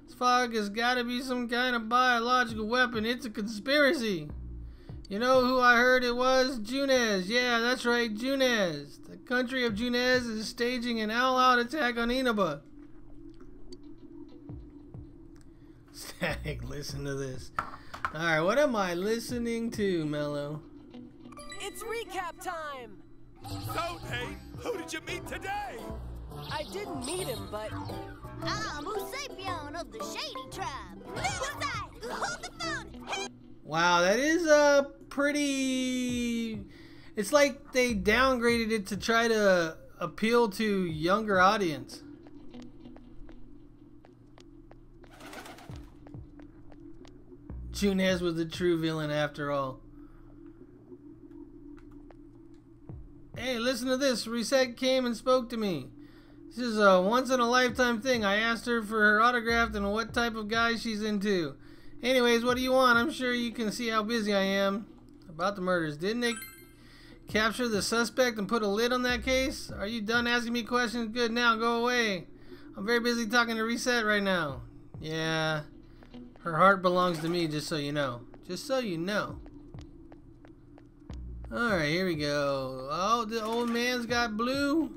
This fog has gotta be some kind of biological weapon. It's a conspiracy. You know who I heard it was? Junes. Yeah, that's right, Junes. The country of Junes is staging an all-out attack on Inaba. Static, listen to this. Alright, what am I listening to, Mello? It's recap time! So, Nate, who did you meet today? I didn't meet him, but... I'm Usapion of the Shady Tribe. Suicide! Hold the phone! Wow, that is pretty... It's like they downgraded it to try to appeal to younger audience. Junes was the true villain after all. Hey, listen to this. Reset came and spoke to me. This is a once-in-a-lifetime thing. I asked her for her autograph and what type of guy she's into. Anyways, what do you want? I'm sure you can see how busy I am. About the murders. Didn't they capture the suspect and put a lid on that case? Are you done asking me questions? Good, now go away. I'm very busy talking to Reset right now. Yeah. Her heart belongs to me, just so you know. Just so you know. Alright, here we go. Oh, the old man's got blue.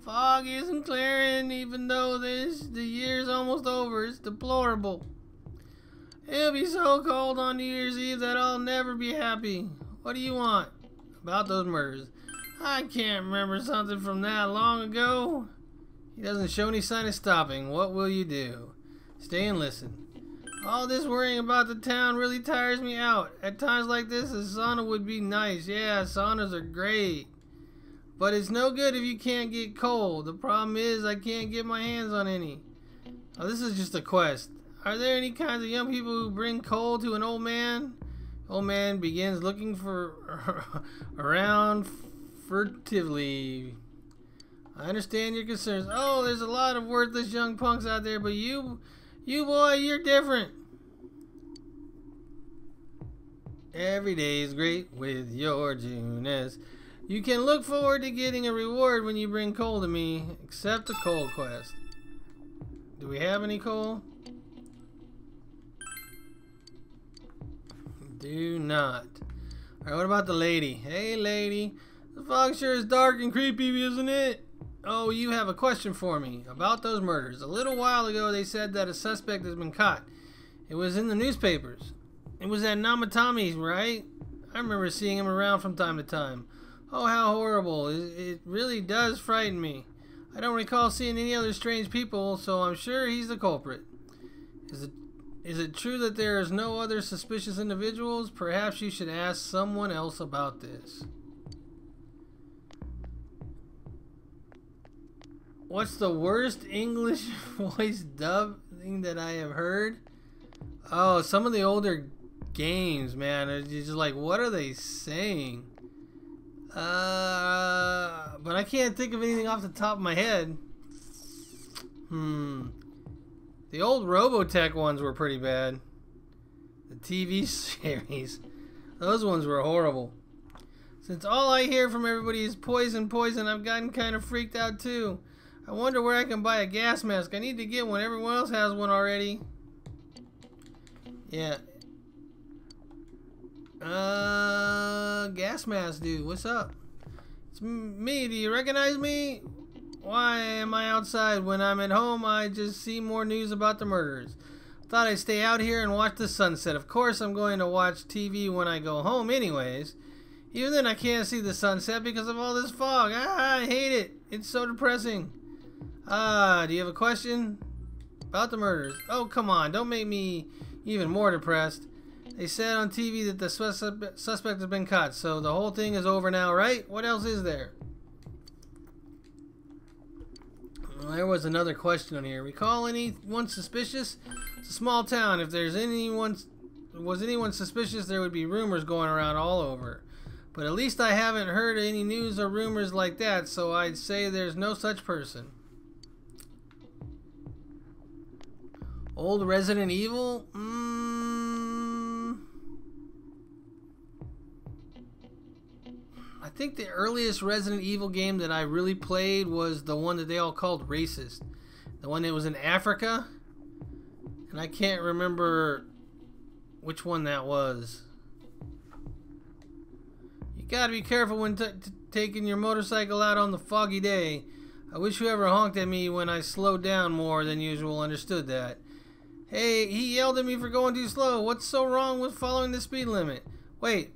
Fog isn't clearing, even though the year's almost over. It's deplorable. It'll be so cold on New Year's Eve that I'll never be happy. What do you want? About those murders. I can't remember something from that long ago. He doesn't show any sign of stopping. What will you do? Stay and listen. All this worrying about the town really tires me out. At times like this, a sauna would be nice. Yeah, saunas are great. But it's no good if you can't get cold. The problem is I can't get my hands on any. Oh, this is just a quest. Are there any kinds of young people who bring coal to an old man? Old man begins looking for around furtively. I understand your concerns. Oh, there's a lot of worthless young punks out there, but you boy, you're different. Every day is great with your Junes. You can look forward to getting a reward when you bring coal to me, except a coal quest. Do we have any coal? Do not. Alright, what about the lady? Hey, lady. The fog sure is dark and creepy, isn't it? Oh, you have a question for me about those murders. A little while ago, they said that a suspect has been caught. It was in the newspapers. It was at Namatami's, right? I remember seeing him around from time to time. Oh, how horrible. It really does frighten me. I don't recall seeing any other strange people, so I'm sure he's the culprit. Is it true that there is no other suspicious individuals? Perhaps you should ask someone else about this. What's the worst English voice dubbing that I have heard? Oh, some of the older games, man. It's just like, what are they saying? But I can't think of anything off the top of my head. The old Robotech ones were pretty bad. The TV series. Those ones were horrible. Since all I hear from everybody is poison, poison, I've gotten kind of freaked out too. I wonder where I can buy a gas mask. I need to get one. Everyone else has one already. Yeah. Gas mask dude. What's up? It's me. Do you recognize me? Why am I outside? When I'm at home, I just see more news about the murders. Thought I'd stay out here and watch the sunset. Of course, I'm going to watch TV when I go home anyways. Even then, I can't see the sunset because of all this fog. I hate it. It's so depressing. Do you have a question? About the murders. Oh, come on. Don't make me even more depressed. They said on TV that the suspect has been caught, so the whole thing is over now, right? What else is there? Well, there was another question on here. Recall anyone suspicious? It's a small town. If there's anyone suspicious, there would be rumors going around all over. But at least I haven't heard any news or rumors like that, so I'd say there's no such person. Old Resident Evil? I think the earliest Resident Evil game that I really played was the one that they all called Racist. The one that was in Africa. And I can't remember which one that was. You gotta be careful when taking your motorcycle out on the foggy day. I wish whoever honked at me when I slowed down more than usual understood that. Hey, he yelled at me for going too slow. What's so wrong with following the speed limit? Wait,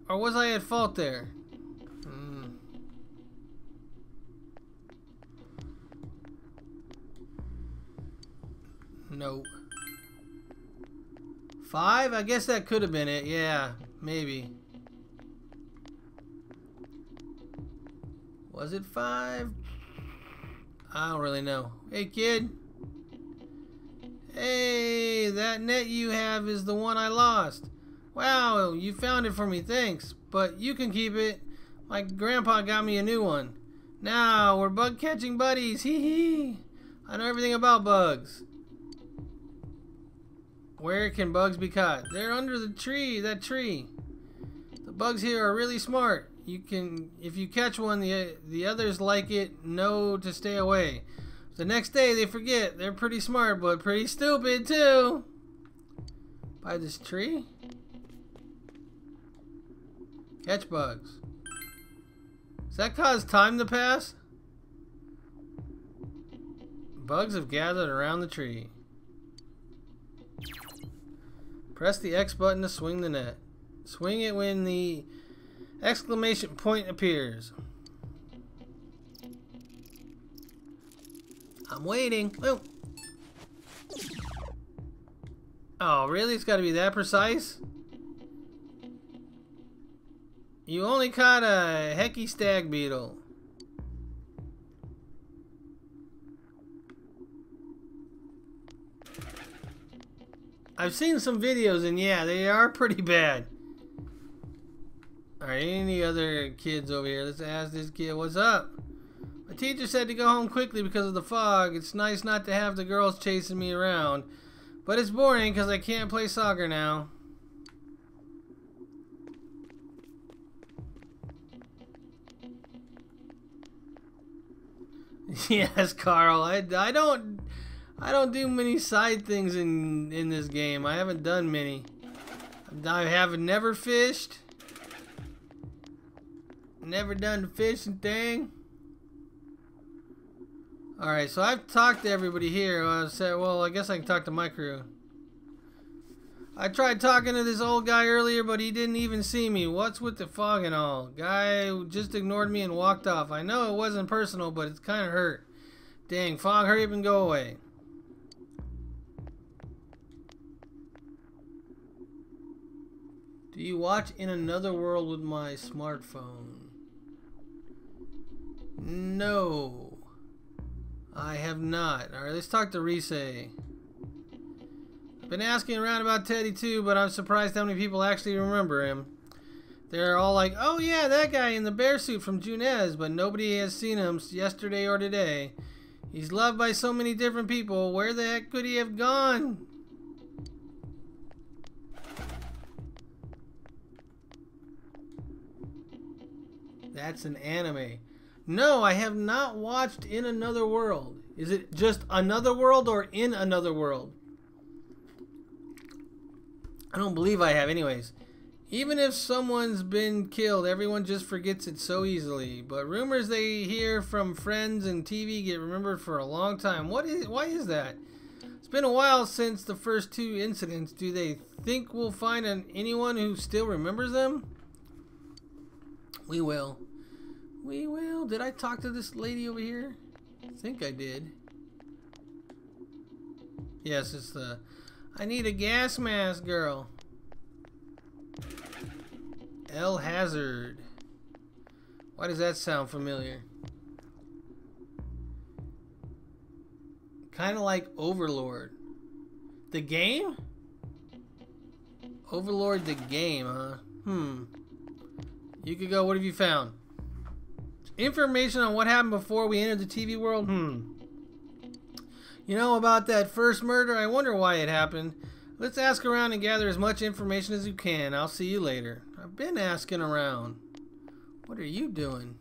or was I at fault there? No. 5? I guess that could have been it. Yeah, maybe. Was it 5? I don't really know. Hey, kid. Hey, that net you have is the one I lost. Wow, you found it for me. Thanks. But you can keep it. My grandpa got me a new one. Now, we're bug catching buddies. Hee hee. I know everything about bugs. Where can bugs be caught? They're under the tree, that tree. The bugs here are really smart. You can, if you catch one, the others like it know to stay away. The next day they forget. They're pretty smart, but pretty stupid too. By this tree? Catch bugs. Does that cause time to pass? Bugs have gathered around the tree. Press the X button to swing the net. Swing it when the exclamation point appears. I'm waiting. Oh, oh really? It's got to be that precise? You only caught a Hecky stag beetle. I've seen some videos and yeah, they are pretty bad. Alright, any other kids over here? Let's ask this kid, what's up? My teacher said to go home quickly because of the fog. It's nice not to have the girls chasing me around. But it's boring because I can't play soccer now. Yes, Carl. I don't do many side things in this game. I haven't done many. I haven't never fished. Never done the fishing thing. Alright, so I've talked to everybody here. I said, well, I guess I can talk to my crew. I tried talking to this old guy earlier, but he didn't even see me. What's with the fog and all? Guy just ignored me and walked off. I know it wasn't personal, but it's kind of hurt. Dang, fog, hurry up and go away. Do you watch In Another World with my smartphone? No, I have not. Alright, let's talk to Rise. I've been asking around about Teddy too, but I'm surprised how many people actually remember him. They're all like, oh yeah, that guy in the bear suit from Junes, but nobody has seen him yesterday or today. He's loved by so many different people. Where the heck could he have gone? That's an anime. No, I have not watched In Another World. Is it just Another World or In Another World? I don't believe I have anyways. Even if someone's been killed, everyone just forgets it so easily. But rumors they hear from friends and TV get remembered for a long time. Why is that? It's been a while since the first 2 incidents. Do they think we'll find anyone who still remembers them? We will. We will. Did I talk to this lady over here? I think I did. Yes, it's the I need a gas mask girl. El Hazard. Why does that sound familiar? Kind of like Overlord. The game? Overlord the game, huh? You could go, what have you found? Information on what happened before we entered the TV world? You know about that first murder? I wonder why it happened. Let's ask around and gather as much information as you can. I'll see you later. I've been asking around. What are you doing?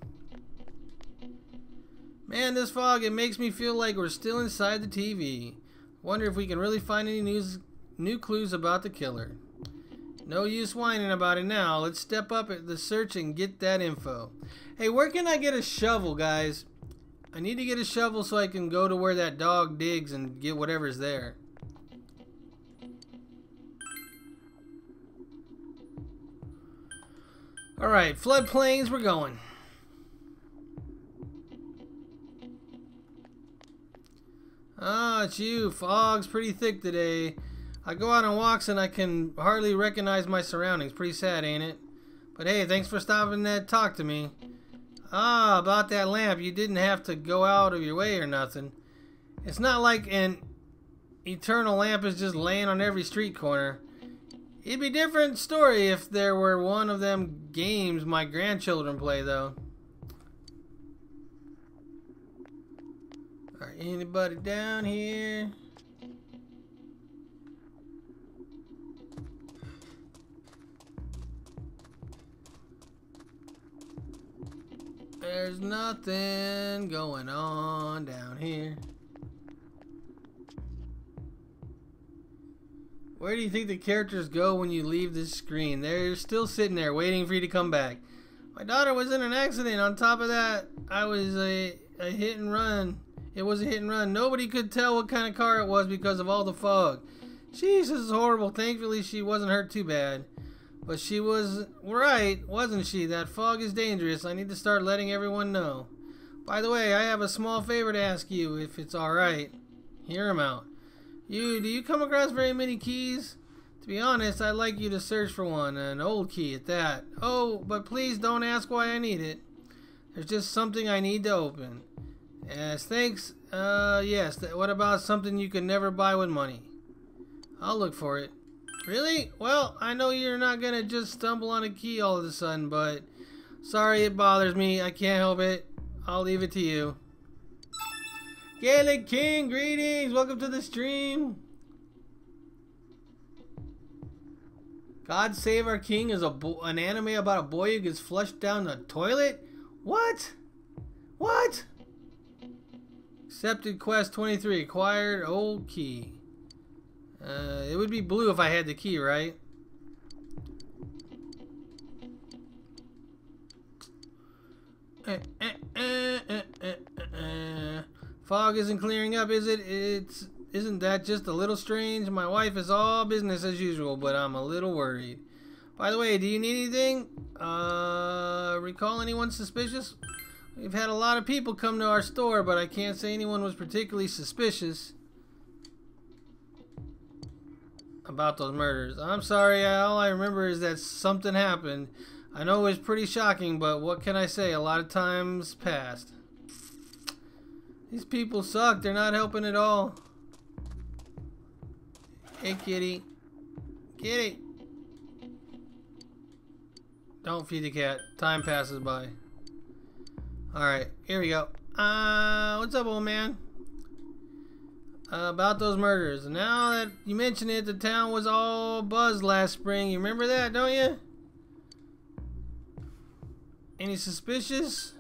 Man, this fog, it makes me feel like we're still inside the TV. Wonder if we can really find any new clues about the killer. No use whining about it now. Let's step up at the search and get that info. Hey, where can I get a shovel, guys? I need to get a shovel so I can go to where that dog digs and get whatever's there. Alright, floodplains, we're going. Ah, it's you. Fog's pretty thick today. I go out on walks and I can hardly recognize my surroundings. Pretty sad, ain't it? But hey, thanks for stopping to talk to me. Ah, about that lamp. You didn't have to go out of your way or nothing. It's not like an eternal lamp is just laying on every street corner. It'd be a different story if there were one of them games my grandchildren play, though. Alright, anybody down here? There's nothing going on down here. Where do you think the characters go when you leave this screen? They're still sitting there waiting for you to come back. My daughter was in an accident. On top of that, I was a hit and run. It was a hit and run. Nobody could tell what kind of car it was because of all the fog. Jeez, this is horrible. Thankfully, she wasn't hurt too bad. But she was right, wasn't she? That fog is dangerous. I need to start letting everyone know. By the way, I have a small favor to ask you, if it's alright. Hear him out. Do you come across very many keys? To be honest, I'd like you to search for one, an old key at that. Oh, but please don't ask why I need it. There's just something I need to open. Yes, thanks. Yes, what about something you can never buy with money? I'll look for it. Really? Well, I know you're not gonna just stumble on a key all of a sudden, but sorry it bothers me. I can't help it. I'll leave it to you. Gaelic King, greetings! Welcome to the stream. God Save Our King is an anime about a boy who gets flushed down the toilet? What? What? Accepted quest 23. Acquired old key. It would be blue if I had the key, right? Fog isn't clearing up, is it? Isn't that just a little strange? My wife is all business as usual, but I'm a little worried. By the way, do you need anything? Recall anyone suspicious? We've had a lot of people come to our store, but I can't say anyone was particularly suspicious about those murders. I'm sorry, all I remember is that something happened. I know it was pretty shocking, but what can I say? A lot of times passed. These people suck. They're not helping at all. Hey, kitty. Kitty. Don't feed the cat. Time passes by. Alright, here we go. What's up, old man? About those murders. Now that you mention it, the town was all buzzed last spring. You remember that, don't you? Any suspicious?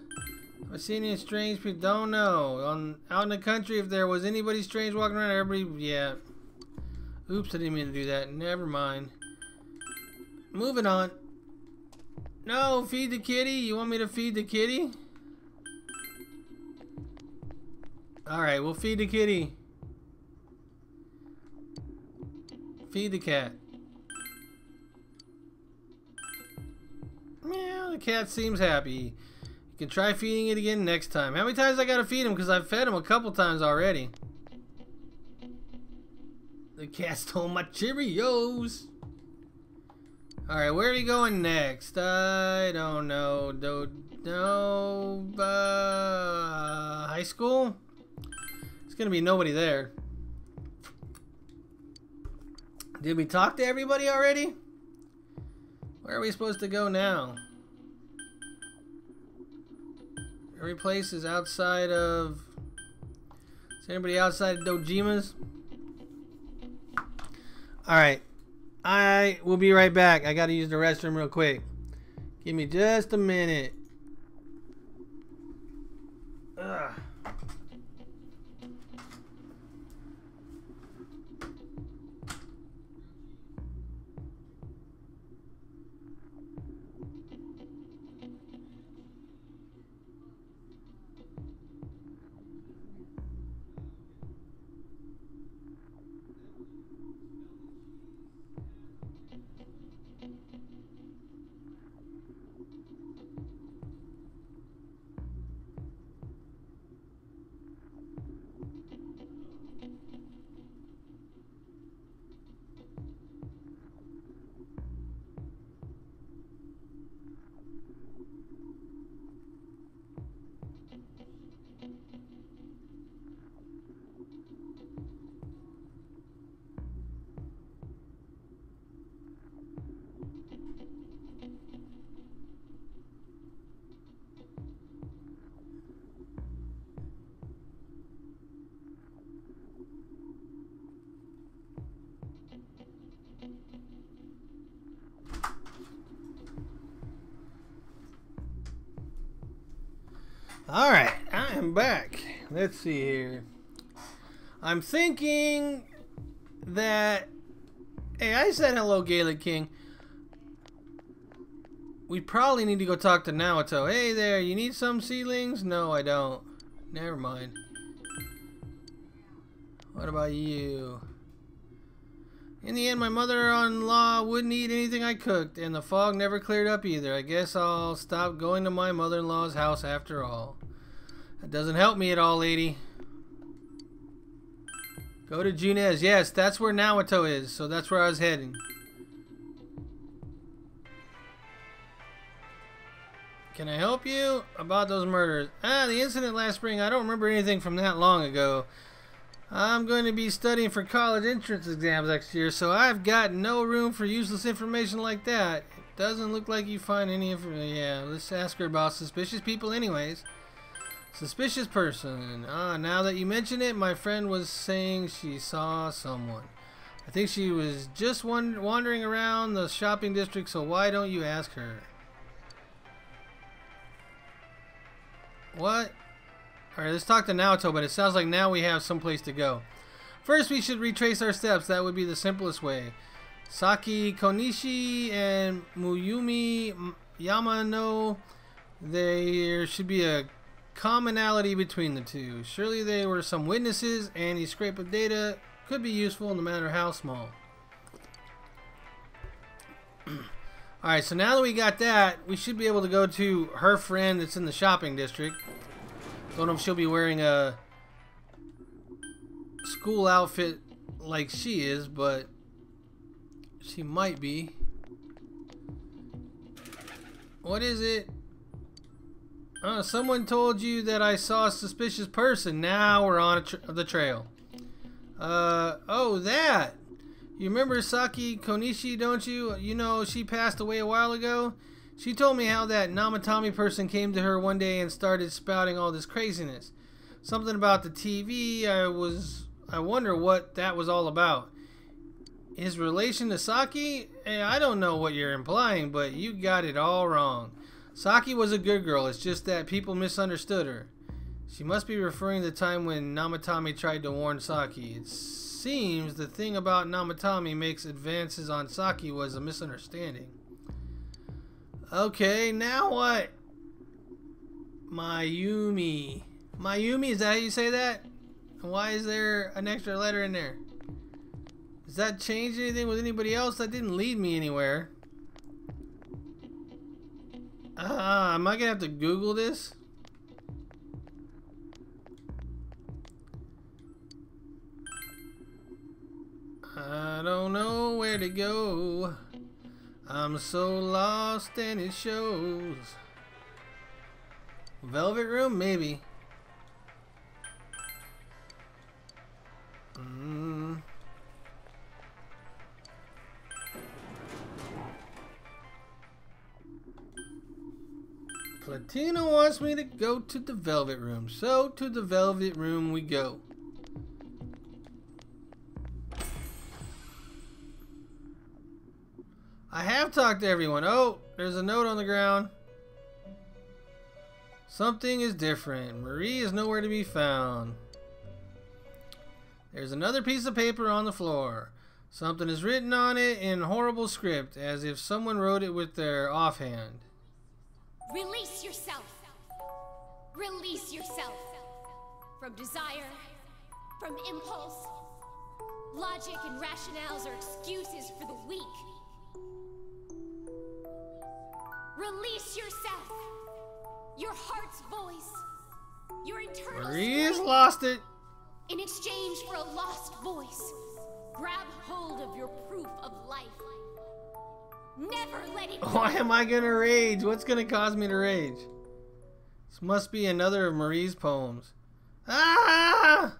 Have I seen any strange people? Don't know. Out in the country, if there was anybody strange walking around, everybody, yeah. Oops, I didn't mean to do that. Never mind. Moving on. No, feed the kitty. You want me to feed the kitty? Alright, we'll feed the kitty. Feed the cat. Meow, the cat seems happy. You can try feeding it again next time. How many times I gotta feed him? Because I've fed him a couple times already. The cat stole my Cheerios. Alright, where are we going next? I don't know. High school? There's gonna be nobody there. Did we talk to everybody already? Where are we supposed to go now? Every place is outside of... Is anybody outside of Dojima's? Alright. I will be right back. I gotta use the restroom real quick. Give me just a minute. Ugh. Alright, I am back. Let's see here. I'm thinking that... Hey, I said hello, Gaelic King. We probably need to go talk to Naoto. Hey there, you need some seedlings? No, I don't. Never mind. What about you? In the end, my mother-in-law wouldn't eat anything I cooked, and the fog never cleared up either. I guess I'll stop going to my mother-in-law's house after all. That doesn't help me at all, lady. Go to Junes. Yes, that's where Naoto is, so that's where I was heading. Can I help you? About those murders. The incident last spring, I don't remember anything from that long ago. I'm going to be studying for college entrance exams next year, so I've got no room for useless information like that. It doesn't look like you find any information. Yeah, let's ask her about suspicious people anyways. Suspicious person. Now that you mention it, my friend was saying she saw someone. I think she was just wandering around the shopping district, so why don't you ask her? What? Alright, let's talk to Naoto, but it sounds like now we have someplace to go. First, we should retrace our steps. That would be the simplest way. Saki Konishi and Muyumi Yamano, there should be a commonality between the two. Surely they were some witnesses. Any scrape of data could be useful no matter how small. Alright, so now that we got that, we should be able to go to her friend that's in the shopping district. Don't know if she'll be wearing a school outfit like she is, but she might be. What is it? Someone told you that I saw a suspicious person. Now we're on the trail. Oh, that! You remember Saki Konishi, don't you? You know, she passed away a while ago. She told me how that Namatami person came to her one day and started spouting all this craziness. Something about the TV. I wonder what that was all about. His relation to Saki? I don't know what you're implying, but you got it all wrong. Saki was a good girl. It's just that people misunderstood her. She must be referring to the time when Namatami tried to warn Saki. It seems the thing about Namatami makes advances on Saki was a misunderstanding. Okay, now what? Mayumi. Mayumi, is that how you say that? Why is there an extra letter in there? Does that change anything with anybody else? That didn't lead me anywhere. Am I gonna have to Google this? I don't know where to go. I'm so lost and it shows. Velvet Room? Maybe. Platina wants me to go to the Velvet Room, so to the Velvet Room we go. I have talked to everyone. Oh, there's a note on the ground. Something is different. Marie is nowhere to be found. There's another piece of paper on the floor. Something is written on it in horrible script, as if someone wrote it with their offhand. Release yourself. Release yourself. From desire, from impulse. Logic and rationales are excuses for the weak. Release yourself. Your heart's voice. Your internal Marie's strength. lost it. In exchange for a lost voice, grab hold of your proof of life. Never let it go. Why am I gonna rage? What's gonna cause me to rage? This must be another of Marie's poems. Ah!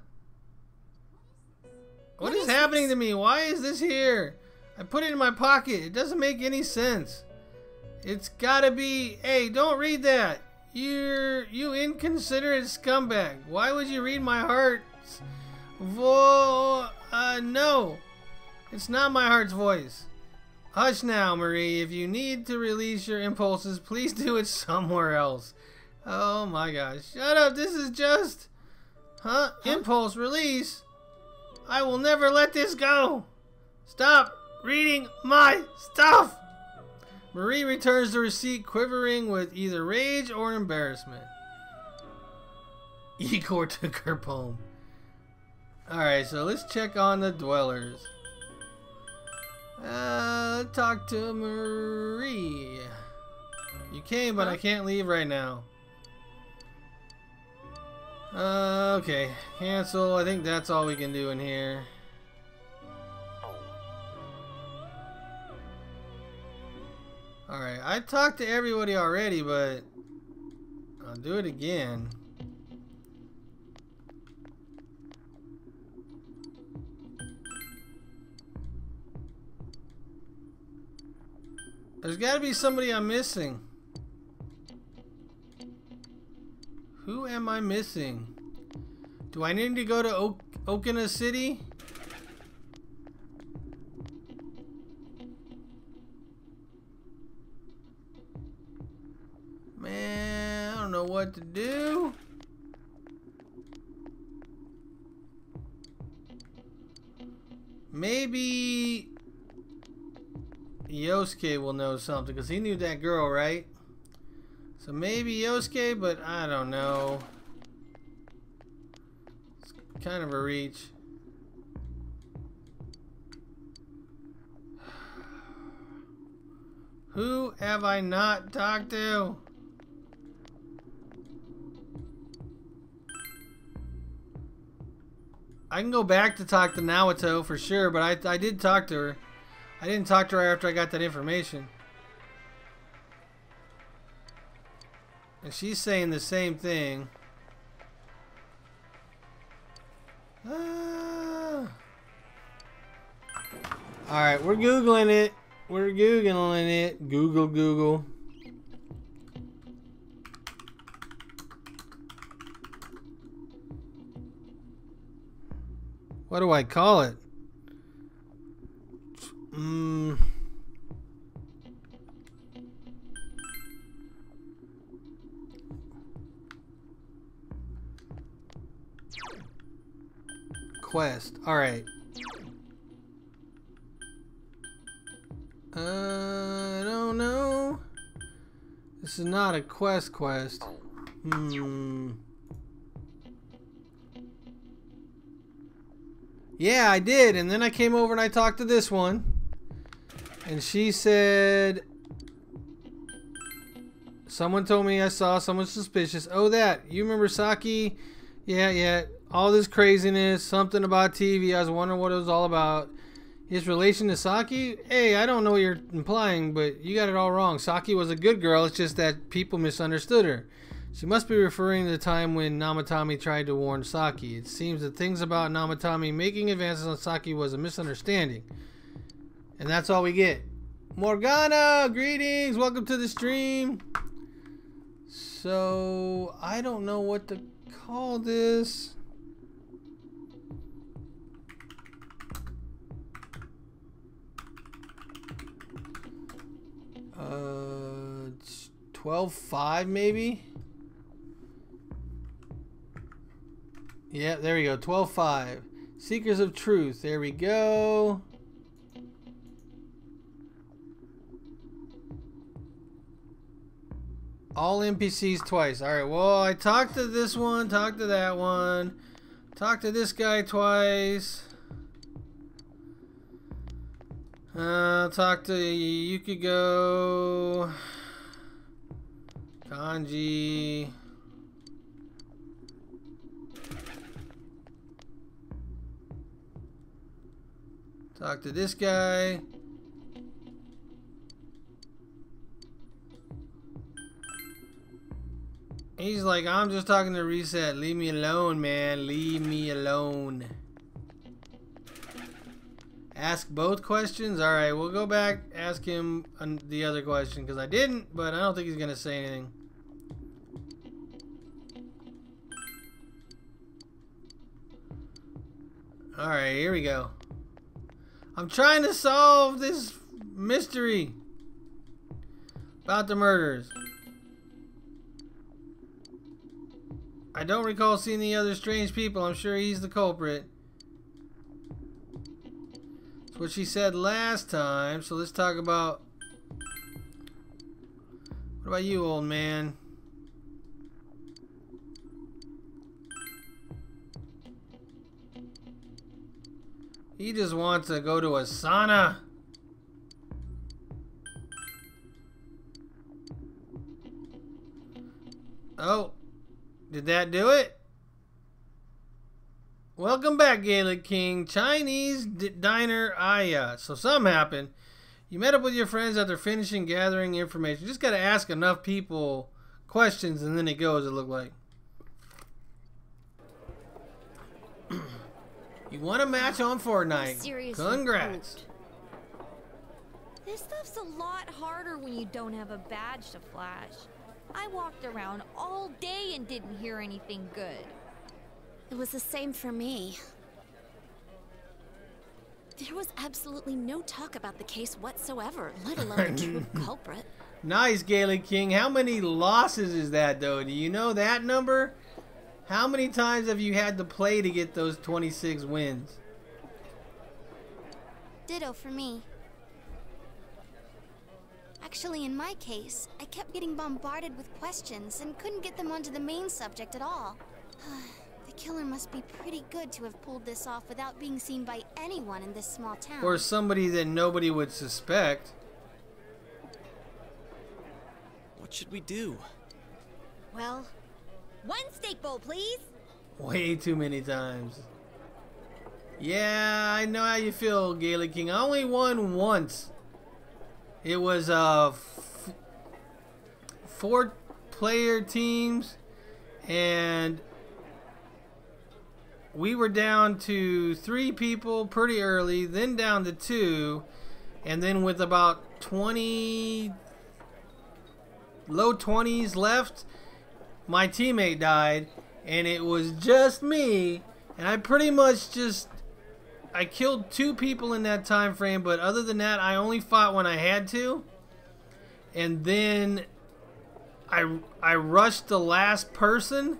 What is happening to me? Why is this here? I put it in my pocket. It doesn't make any sense. It's gotta be... Hey, don't read that. You inconsiderate scumbag. Why would you read my heart's no. It's not my heart's voice. Hush now, Marie. If you need to release your impulses, please do it somewhere else. Oh my gosh. Shut up. This is just... Huh? Impulse release? I will never let this go. Stop reading my stuff. Marie returns the receipt, quivering with either rage or embarrassment. Igor took her poem. Alright, so let's check on the dwellers. Talk to Marie. You came, but I can't leave right now. Okay. Cancel. I think that's all we can do in here. Alright, I talked to everybody already, but I'll do it again. There's got to be somebody I'm missing. Who am I missing? Do I need to go to Okina City? Man, I don't know what to do. Maybe Yosuke will know something, because he knew that girl, right? So maybe Yosuke, but I don't know. It's kind of a reach. Who have I not talked to? I can go back to talk to Naoto for sure, but I did talk to her. I didn't talk to her after I got that information. And she's saying the same thing. Alright, we're Googling it. We're Googling it. Google. What do I call it? Quest. Alright. I don't know. This is not a quest. Yeah, I did, and then I came over and I talked to this one. And she said Someone told me I saw someone suspicious. Oh, that. You remember Saki? Yeah. All this craziness. Something about TV. I was wondering what it was all about. His relation to Saki? Hey, I don't know what you're implying, but you got it all wrong. Saki was a good girl. It's just that people misunderstood her. She must be referring to the time when Namatame tried to warn Saki. It seems that things about Namatame making advances on Saki was a misunderstanding. And that's all we get. Morgana, greetings. Welcome to the stream. So, I don't know what to call this. It's 12-5 maybe? Yeah, there we go. 12-5. Seekers of Truth. There we go. All NPCs twice. Alright, well, I talked to this one, talked to that one, talked to this guy twice. Talked to Yukiko, Kanji. Talk to this guy. He's like, I'm just talking to Reset. Leave me alone, man. Leave me alone. Ask both questions? Alright, we'll go back, ask him the other question, because I didn't, but I don't think he's going to say anything. Alright, here we go. I'm trying to solve this mystery about the murders. I don't recall seeing the other strange people. I'm sure he's the culprit. That's what she said last time. So let's talk about... What about you, old man? He just wants to go to a sauna. Oh, did that do it? Welcome back, Gaelic King. Chinese diner Aya. So something happened. You met up with your friends after finishing gathering information. You just got to ask enough people questions and then it goes, it looked like. You won a match on Fortnite. Seriously, Congrats. This stuff's a lot harder when you don't have a badge to flash. I walked around all day and didn't hear anything good. It was the same for me. There was absolutely no talk about the case whatsoever, let alone the true culprit. Nice, Gaelic King. How many losses is that, though? Do you know that number? How many times have you had to play to get those 26 wins? Ditto for me. Actually, in my case, I kept getting bombarded with questions and couldn't get them onto the main subject at all. The killer must be pretty good to have pulled this off without being seen by anyone in this small town. Or somebody that nobody would suspect. What should we do? Well, one steak bowl, please. Way too many times. Yeah, I know how you feel, Gaelic King. I only won once. It was 4-player teams, and we were down to 3 people pretty early, then down to 2, and then with about 20, low 20s left, my teammate died, and it was just me, and I pretty much just... I killed 2 people in that time frame, but other than that, I only fought when I had to. And then I rushed the last person,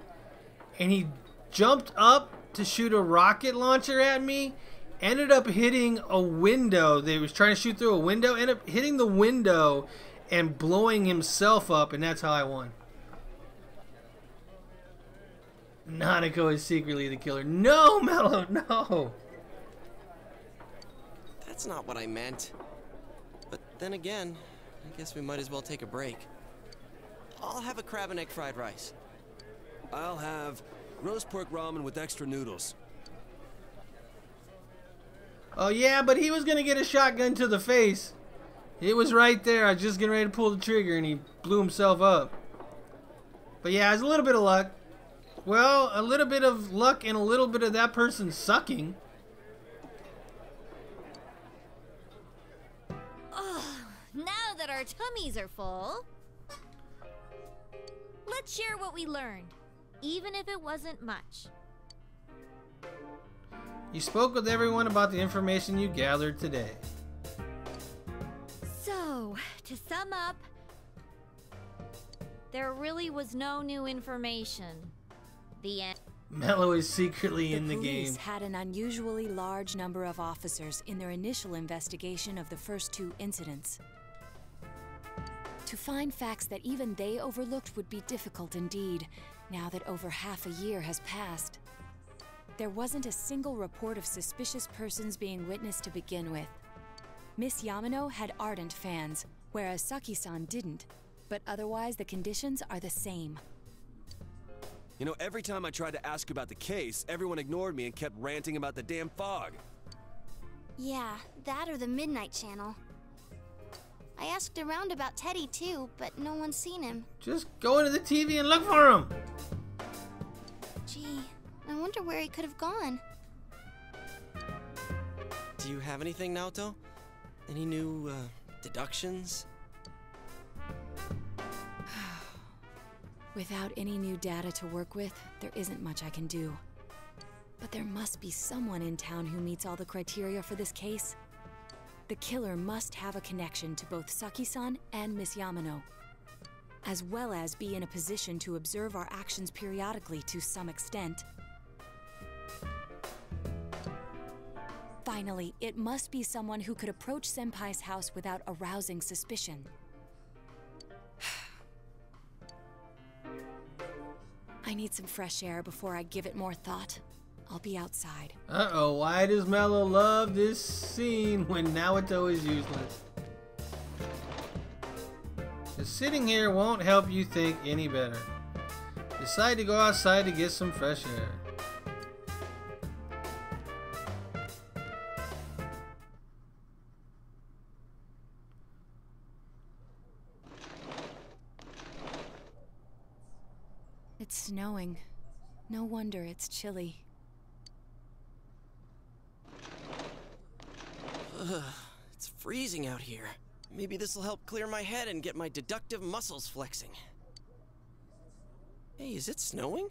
and he jumped up to shoot a rocket launcher at me. Ended up hitting a window. They was trying to shoot through a window. Ended up hitting the window and blowing himself up, and that's how I won. Nanako is secretly the killer. No, Mello, no. That's not what I meant. But then again, I guess we might as well take a break. I'll have a crab and egg fried rice. I'll have roast pork ramen with extra noodles. Oh yeah, but he was gonna get a shotgun to the face. It was right there. I was just getting ready to pull the trigger and he blew himself up. But yeah, it's a little bit of luck. Well, a little bit of luck and a little bit of that person sucking. Oh, now that our tummies are full, let's share what we learned, even if it wasn't much. You spoke with everyone about the information you gathered today. So, to sum up, there really was no new information. The end. Mello is secretly in the police game. had an unusually large number of officers in their initial investigation of the first two incidents. To find facts that even they overlooked would be difficult indeed, now that over half a year has passed. There wasn't a single report of suspicious persons being witnessed to begin with. Miss Yamano had ardent fans, whereas Saki-san didn't, but otherwise the conditions are the same. You know, every time I tried to ask about the case, everyone ignored me and kept ranting about the damn fog. Yeah, that or the Midnight Channel. I asked around about Teddy too, but no one's seen him. Just go into the TV and look for him. Gee, I wonder where he could have gone. Do you have anything, Naoto? Any new, deductions? Without any new data to work with, there isn't much I can do. But there must be someone in town who meets all the criteria for this case. The killer must have a connection to both Saki-san and Miss Yamano, as well as be in a position to observe our actions periodically to some extent. Finally, it must be someone who could approach Senpai's house without arousing suspicion. I need some fresh air before I give it more thought. I'll be outside. Uh-oh, why does Mello love this scene when Naoto is useless? Just sitting here won't help you think any better. Decide to go outside to get some fresh air. It's snowing. No wonder it's chilly. Ugh, it's freezing out here. Maybe this'll help clear my head and get my deductive muscles flexing. Hey, is it snowing?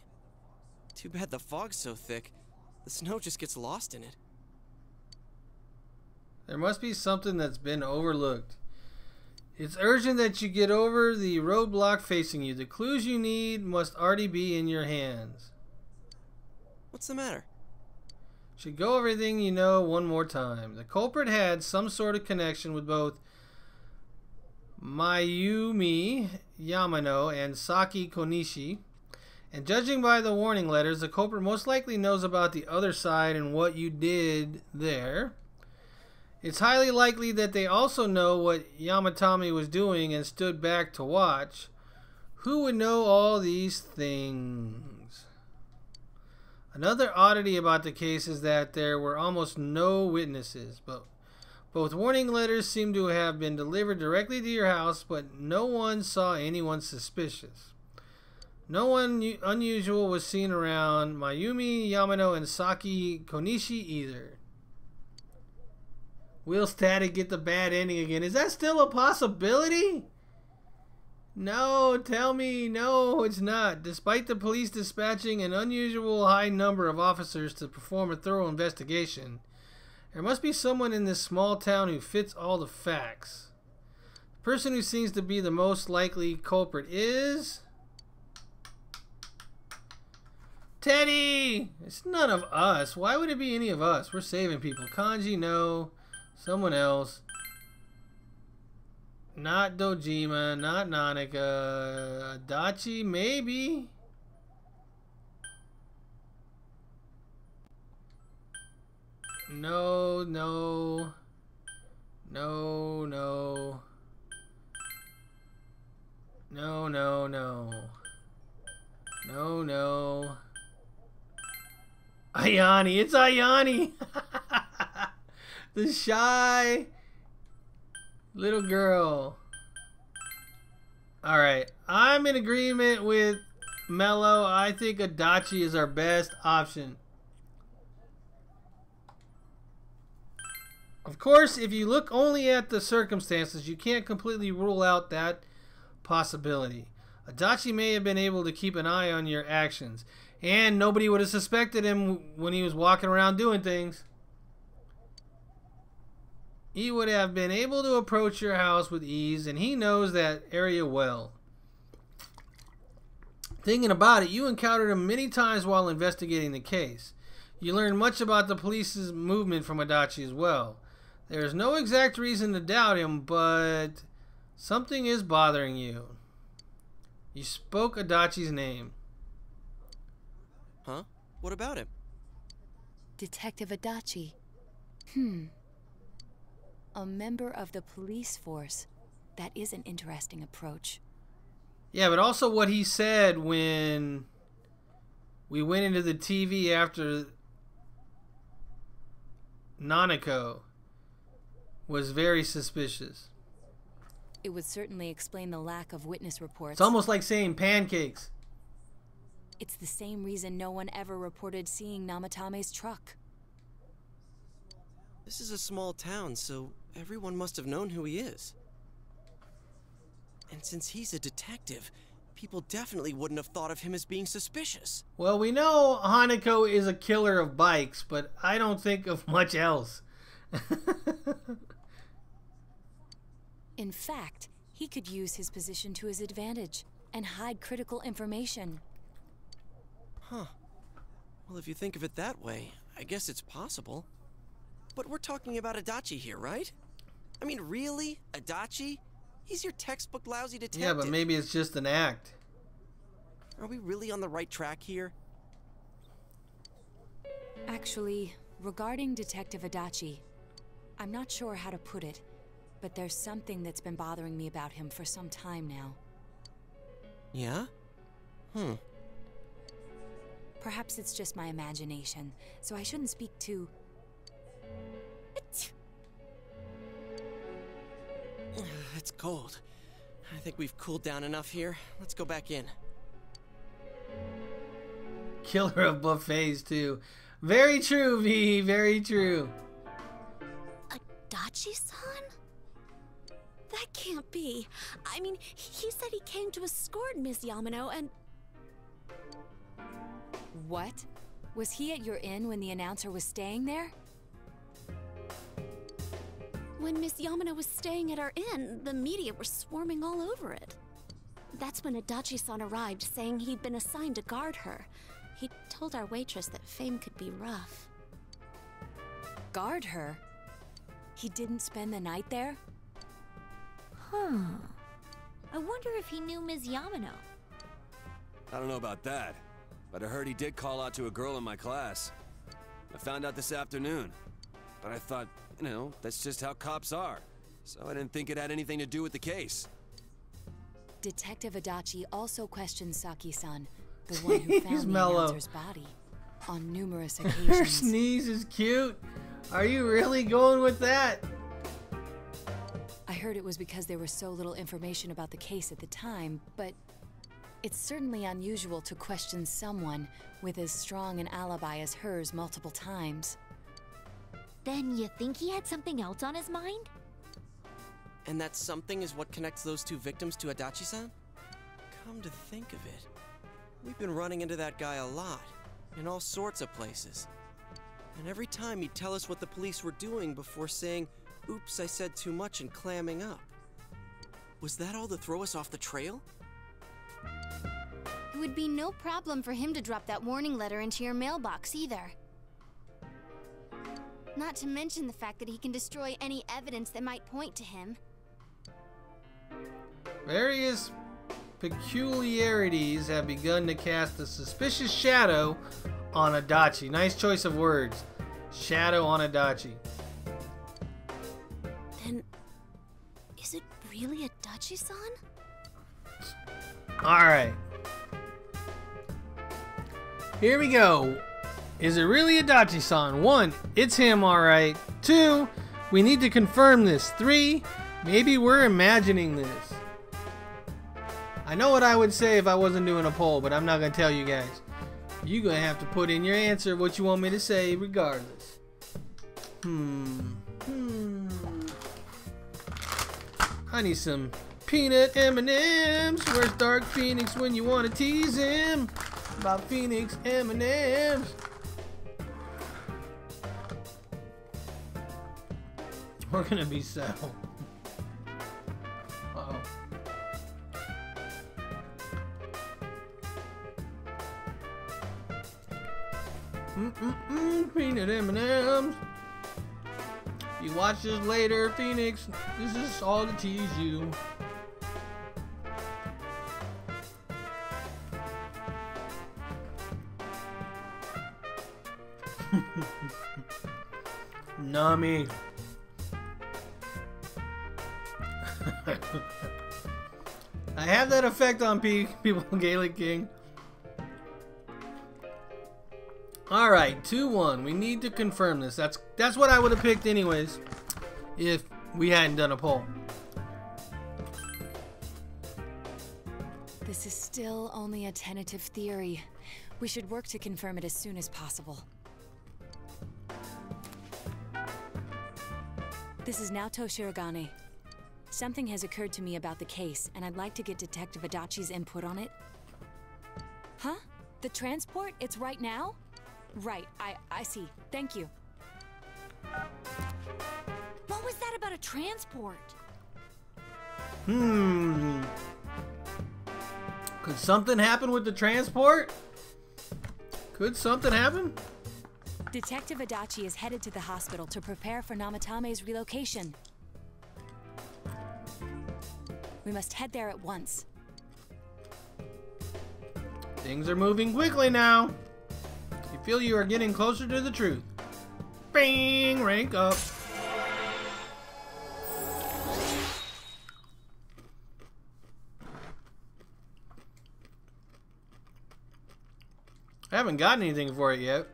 Too bad the fog's so thick. The snow just gets lost in it. There must be something that's been overlooked. It's urgent that you get over the roadblock facing you. The clues you need must already be in your hands. What's the matter? Should go over everything you know one more time. The culprit had some sort of connection with both Mayumi Yamano and Saki Konishi. And judging by the warning letters, the culprit most likely knows about the other side and what you did there. It's highly likely that they also know what Yamatami was doing and stood back to watch. Who would know all these things? Another oddity about the case is that there were almost no witnesses, but both warning letters seem to have been delivered directly to your house, but no one saw anyone suspicious. No one unusual was seen around Mayumi Yamano and Saki Konishi either. Will Static get the bad ending again? Is that still a possibility? No, tell me, no, it's not. Despite the police dispatching an unusual high number of officers to perform a thorough investigation, there must be someone in this small town who fits all the facts. The person who seems to be the most likely culprit is... Teddy! It's none of us. Why would it be any of us? We're saving people. Kanji, no. Someone else. Not Dojima, not Nanika. Adachi, maybe? No, no. No, no. No, no, no. No, no. Ayani, it's Ayani! The shy little girl. Alright, I'm in agreement with Mello. I think Adachi is our best option. Of course, if you look only at the circumstances, you can't completely rule out that possibility. Adachi may have been able to keep an eye on your actions, and nobody would have suspected him when he was walking around doing things. He would have been able to approach your house with ease, and he knows that area well. Thinking about it, you encountered him many times while investigating the case. You learned much about the police's movement from Adachi as well. There is no exact reason to doubt him, but something is bothering you. You spoke Adachi's name. Huh? What about him? Detective Adachi. A member of the police force. That is an interesting approach. Yeah, but also what he said when we went into the TV after Nanako was very suspicious. It would certainly explain the lack of witness reports. It's almost like saying pancakes. It's the same reason no one ever reported seeing Namatame's truck. This is a small town, so everyone must have known who he is. And since he's a detective, people definitely wouldn't have thought of him as being suspicious. Well, we know Hanako is a killer of bikes, but I don't think of much else. In fact, he could use his position to his advantage and hide critical information. Huh. Well, if you think of it that way, I guess it's possible. But we're talking about Adachi here, right? I mean, really? Adachi? He's your textbook lousy detective. Yeah, but maybe it's just an act. Are we really on the right track here? Actually, regarding Detective Adachi, I'm not sure how to put it, but there's something that's been bothering me about him for some time now. Yeah? Perhaps it's just my imagination, so I shouldn't speak too... It's cold. I think we've cooled down enough here. Let's go back in. Killer of buffets, too. Very true, V. Very true. Adachi-san? That can't be. I mean, he said he came to escort Miss Yamano and... What? Was he at your inn when the announcer was staying there? When Miss Yamano was staying at our inn, the media were swarming all over it. That's when Adachi-san arrived, saying he'd been assigned to guard her. He told our waitress that fame could be rough. Guard her? He didn't spend the night there? I wonder if he knew Ms. Yamano. I don't know about that, but I heard he did call out to a girl in my class. I found out this afternoon, but I thought, you know, that's just how cops are. So I didn't think it had anything to do with the case. Detective Adachi also questioned Saki-san, the one who found the announcer's body, on numerous occasions. Her sneeze is cute. Are you really going with that? I heard it was because there was so little information about the case at the time, but it's certainly unusual to question someone with as strong an alibi as hers multiple times. Then you think he had something else on his mind? And that something is what connects those two victims to Adachi-san? Come to think of it, we've been running into that guy a lot, in all sorts of places. And every time he'd tell us what the police were doing before saying, "Oops, I said too much," and clamming up. Was that all to throw us off the trail? It would be no problem for him to drop that warning letter into your mailbox either. Not to mention the fact that he can destroy any evidence that might point to him. Various peculiarities have begun to cast a suspicious shadow on Adachi. Nice choice of words. Shadow on Adachi. Then, is it really Adachi-san? Alright. Here we go. Is it really Adachi-san? 1, it's him, alright. 2, we need to confirm this. 3, maybe we're imagining this. I know what I would say if I wasn't doing a poll, but I'm not going to tell you guys. You're going to have to put in your answer what you want me to say regardless. I need some peanut M&Ms. Where's Dark Phoenix when you want to tease him about Phoenix M&Ms? We're gonna be so. Uh-oh. Peanut M&Ms. You watch this later, Phoenix. This is all to tease you. Nami. I have that effect on people, Gaelic King. Alright, 2-1. We need to confirm this. That's what I would have picked anyways if we hadn't done a poll. This is still only a tentative theory. We should work to confirm it as soon as possible. This is Naoto Shirogane. Something has occurred to me about the case, and I'd like to get Detective Adachi's input on it. Huh? The transport? It's right now? Right, I see. Thank you. What was that about a transport? Could something happen with the transport? Could something happen? Detective Adachi is headed to the hospital to prepare for Namatame's relocation. We must head there at once. Things are moving quickly now. You feel you are getting closer to the truth. Bing! Rank up. I haven't gotten anything for it yet.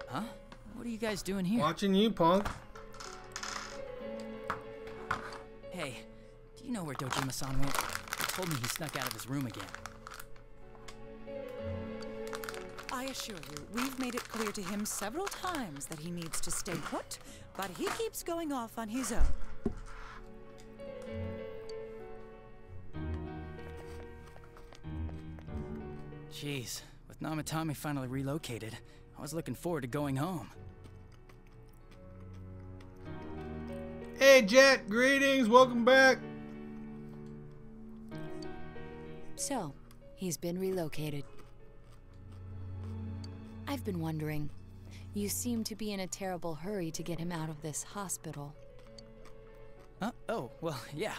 Huh? What are you guys doing here? Watching you, punk. Hey, do you know where Dojima-san went? He told me he snuck out of his room again. I assure you, we've made it clear to him several times that he needs to stay put, but he keeps going off on his own. Jeez, with Namatame finally relocated, I was looking forward to going home. Hey, Jet, greetings, welcome back. So, he's been relocated. I've been wondering, you seem to be in a terrible hurry to get him out of this hospital. Huh? Oh, well, yeah.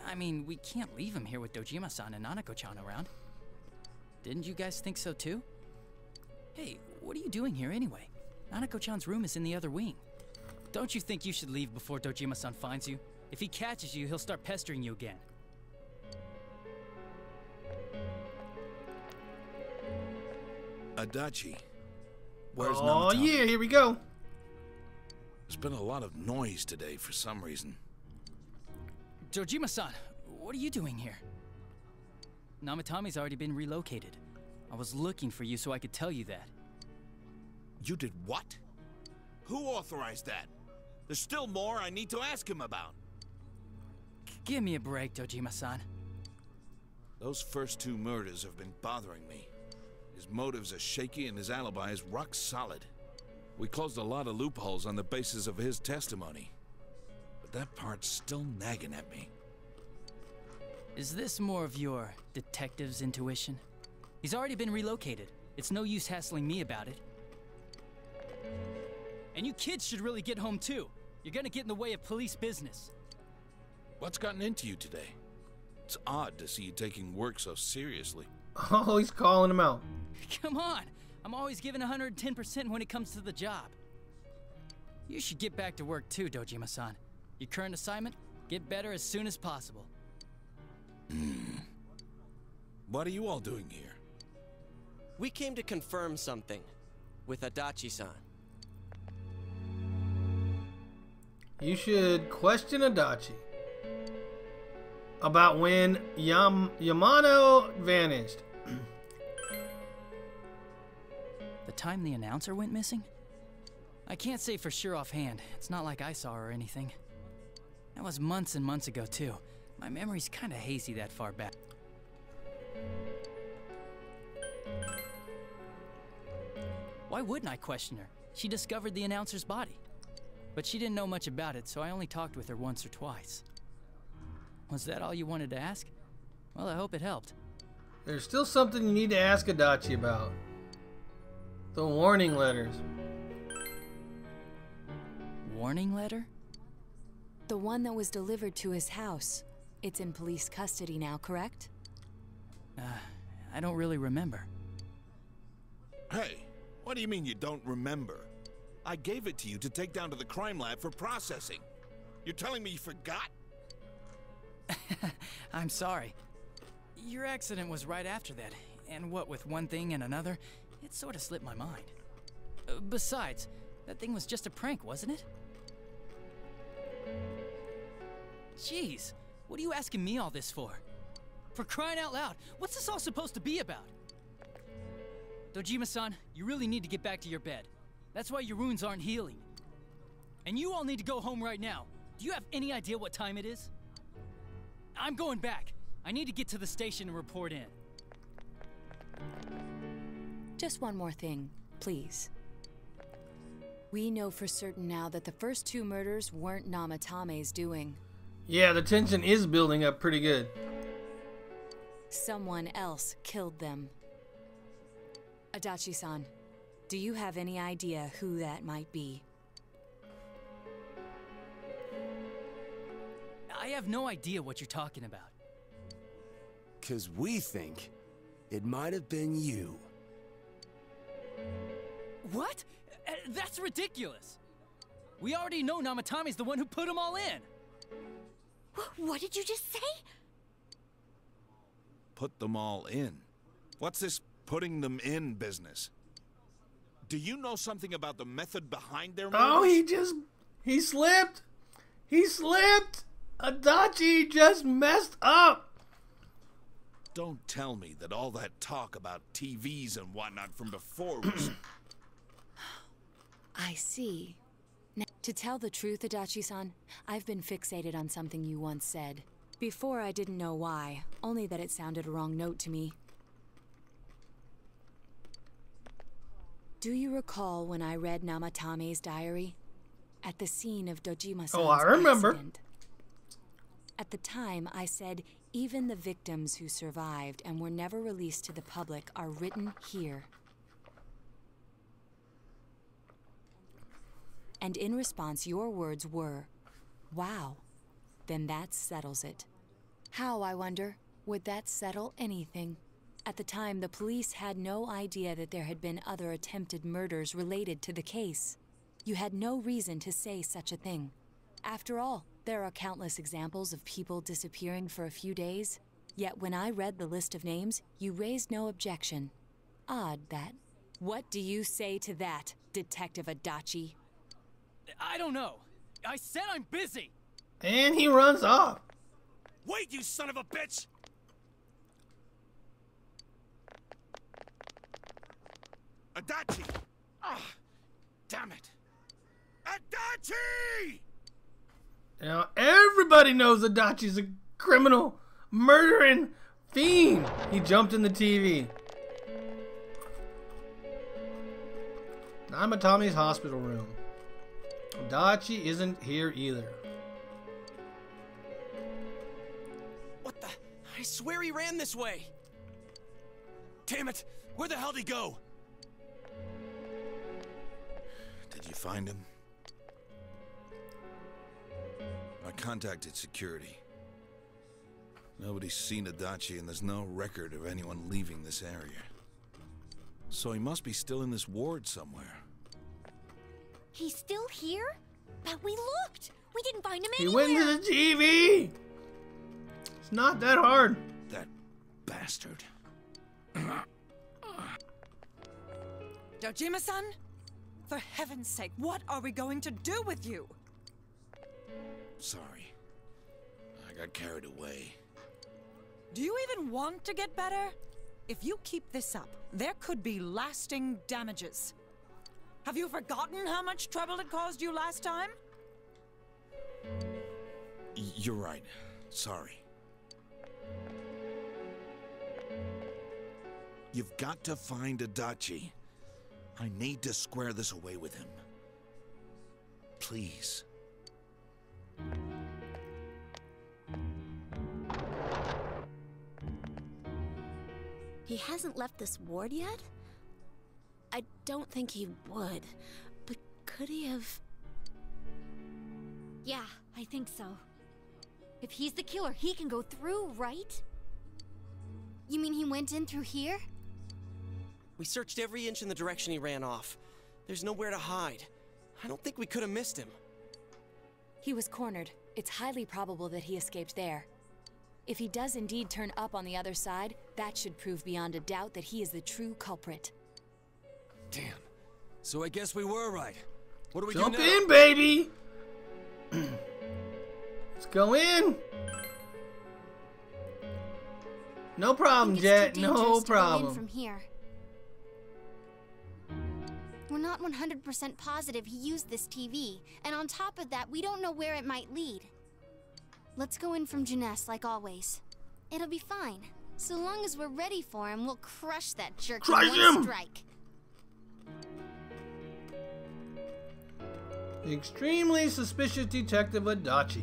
I mean, we can't leave him here with Dojima-san and Nanako-chan around. Didn't you guys think so too? Hey, what are you doing here anyway? Nanako-chan's room is in the other wing. Don't you think you should leave before Dojima-san finds you? If he catches you, he'll start pestering you again. Adachi, where's Oh Namatame? yeah, here we go. There's been a lot of noise today for some reason. Dojima-san, what are you doing here? Namatame's already been relocated. I was looking for you so I could tell you that. You did what? Who authorized that? There's still more I need to ask him about. Give me a break, Dojima-san. Those first 2 murders have been bothering me. His motives are shaky and his alibi is rock solid. We closed a lot of loopholes on the basis of his testimony. But that part's still nagging at me. Is this more of your detective's intuition? He's already been relocated. It's no use hassling me about it. And you kids should really get home too. You're gonna get in the way of police business. What's gotten into you today? It's odd to see you taking work so seriously. Oh, he's calling him out. Come on! I'm always giving 110% when it comes to the job. You should get back to work too, Dojima-san. Your current assignment? Get better as soon as possible. What are you all doing here? We came to confirm something with Adachi-san. You should question Adachi about when Yamano vanished. The time the announcer went missing? I can't say for sure offhand. It's not like I saw her or anything. That was months and months ago, too. My memory's kinda hazy that far back. Why wouldn't I question her? She discovered the announcer's body. But she didn't know much about it, so I only talked with her once or twice. Was that all you wanted to ask? Well, I hope it helped. There's still something you need to ask Adachi about. The warning letters. Warning letter? The one that was delivered to his house. It's in police custody now, correct? I don't really remember. Hey, what do you mean you don't remember? I gave it to you to take down to the crime lab for processing. You're telling me you forgot? I'm sorry. Your accident was right after that, and what with one thing and another, it sort of slipped my mind. Besides, that thing was just a prank, wasn't it? Jeez, what are you asking me all this for? For crying out loud, what's this all supposed to be about? Dojima-san, you really need to get back to your bed. That's why your wounds aren't healing. And you all need to go home right now. Do you have any idea what time it is? I'm going back. I need to get to the station and report in. Just one more thing, please. We know for certain now that the first two murders weren't Namatame's doing. Yeah, the tension is building up pretty good. Someone else killed them. Adachi-san, do you have any idea who that might be? I have no idea what you're talking about. 'Cause we think it might have been you. What? That's ridiculous! We already know Namatame's the one who put them all in! What did you just say? Put them all in? What's this putting them in business? Do you know something about the method behind their murders? Oh, he slipped! He slipped! Adachi just messed up! Don't tell me that all that talk about TVs and whatnot from before was... I see. Now, to tell the truth, Adachi-san, I've been fixated on something you once said. Before, I didn't know why, only that it sounded a wrong note to me. Do you recall when I read Namatame's diary? At the scene of Dojima-san's Oh, I remember. accident. At the time, I said, even the victims who survived and were never released to the public are written here. And in response, your words were, wow, then that settles it. How, I wonder, would that settle anything? At the time, the police had no idea that there had been other attempted murders related to the case. You had no reason to say such a thing. After all, there are countless examples of people disappearing for a few days. Yet when I read the list of names, you raised no objection. Odd that. What do you say to that, Detective Adachi? I don't know. I said I'm busy! And he runs off. Wait, you son of a bitch! Adachi! Ah, damn it! Adachi! Now everybody knows Adachi's a criminal, murdering fiend. He jumped in the TV. Namatame's hospital room. Adachi isn't here either. What the? I swear he ran this way. Damn it! Where the hell did he go? Did you find him? I contacted security. Nobody's seen Adachi, and there's no record of anyone leaving this area. So he must be still in this ward somewhere. He's still here? But we looked! We didn't find him He anywhere! went to the TV! It's not that hard. That bastard. Dojima-san? For heaven's sake, what are we going to do with you? Sorry. I got carried away. Do you even want to get better? If you keep this up, there could be lasting damages. Have you forgotten how much trouble it caused you last time? You're right. Sorry. You've got to find Adachi. I need to square this away with him. Please. He hasn't left this ward yet? I don't think he would, but could he have... Yeah, I think so. If he's the killer, he can go through, right? You mean he went in through here? We searched every inch in the direction he ran off. There's nowhere to hide. I don't think we could have missed him. He was cornered. It's highly probable that he escaped there. If he does indeed turn up on the other side, that should prove beyond a doubt that he is the true culprit. Damn. So I guess we were right. What do we Jump do now? in, baby! Let's go in! No problem, Jet. No problem. From here. We're not 100% positive he used this TV, and on top of that, we don't know where it might lead. Let's go in from Junes like always. It'll be fine. So long as we're ready for him, we'll crush that jerk in one strike. The extremely suspicious Detective Adachi.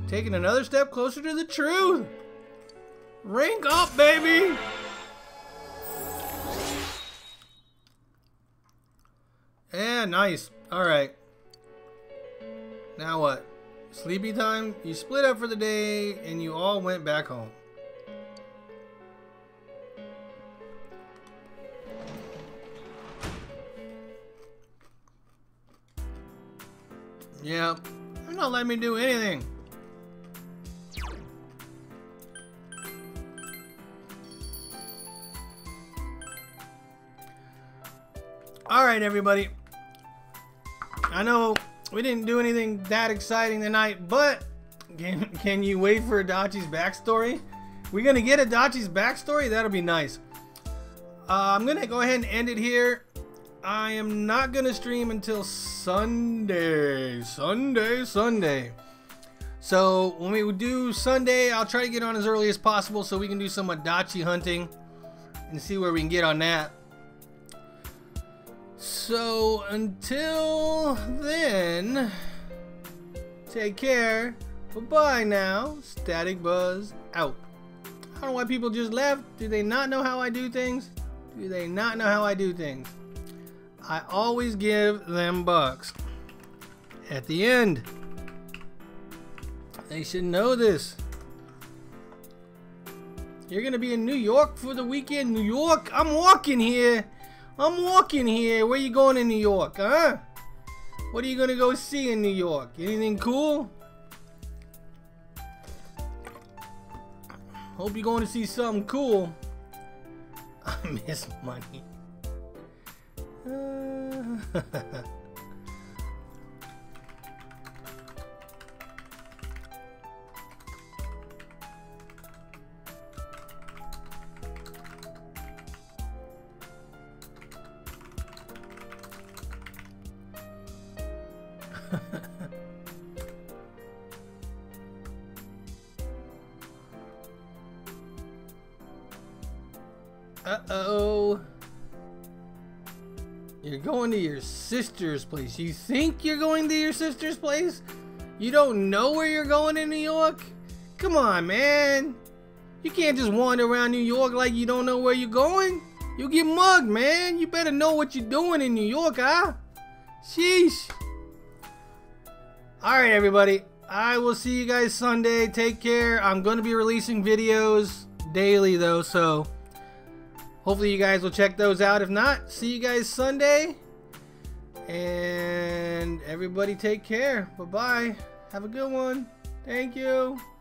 Taking another step closer to the truth. Rank up, baby! Yeah, nice. Alright. Now what? Sleepy time? You split up for the day and you all went back home. Yeah, they're not letting me do anything. Alright, everybody. I know we didn't do anything that exciting tonight, but can you wait for Adachi's backstory? We're going to get Adachi's backstory? That'll be nice. I'm going to go ahead and end it here. I am not going to stream until Sunday. Sunday. So when we do Sunday, I'll try to get on as early as possible so we can do some Adachi hunting and see where we can get on that. So until then, take care. Bye-bye now. Static Buzz out. I don't know why people just left. Do they not know how I do things? Do they not know how I do things? I always give them bucks at the end. They should know this. You're gonna be in New York for the weekend. New York? I'm walking here. Where you going in New York, huh? What are you gonna go see in New York? Anything cool? Hope you're going to see something cool. I miss money. Uh-oh. You're going to your sister's place. You think you're going to your sister's place? You don't know where you're going in New York? Come on, man. You can't just wander around New York like you don't know where you're going. You'll get mugged, man. You better know what you're doing in New York, huh? Sheesh. Alright, everybody. I will see you guys Sunday. Take care. I'm going to be releasing videos daily though, so hopefully you guys will check those out. If not, see you guys Sunday. And everybody take care. Bye-bye. Have a good one. Thank you.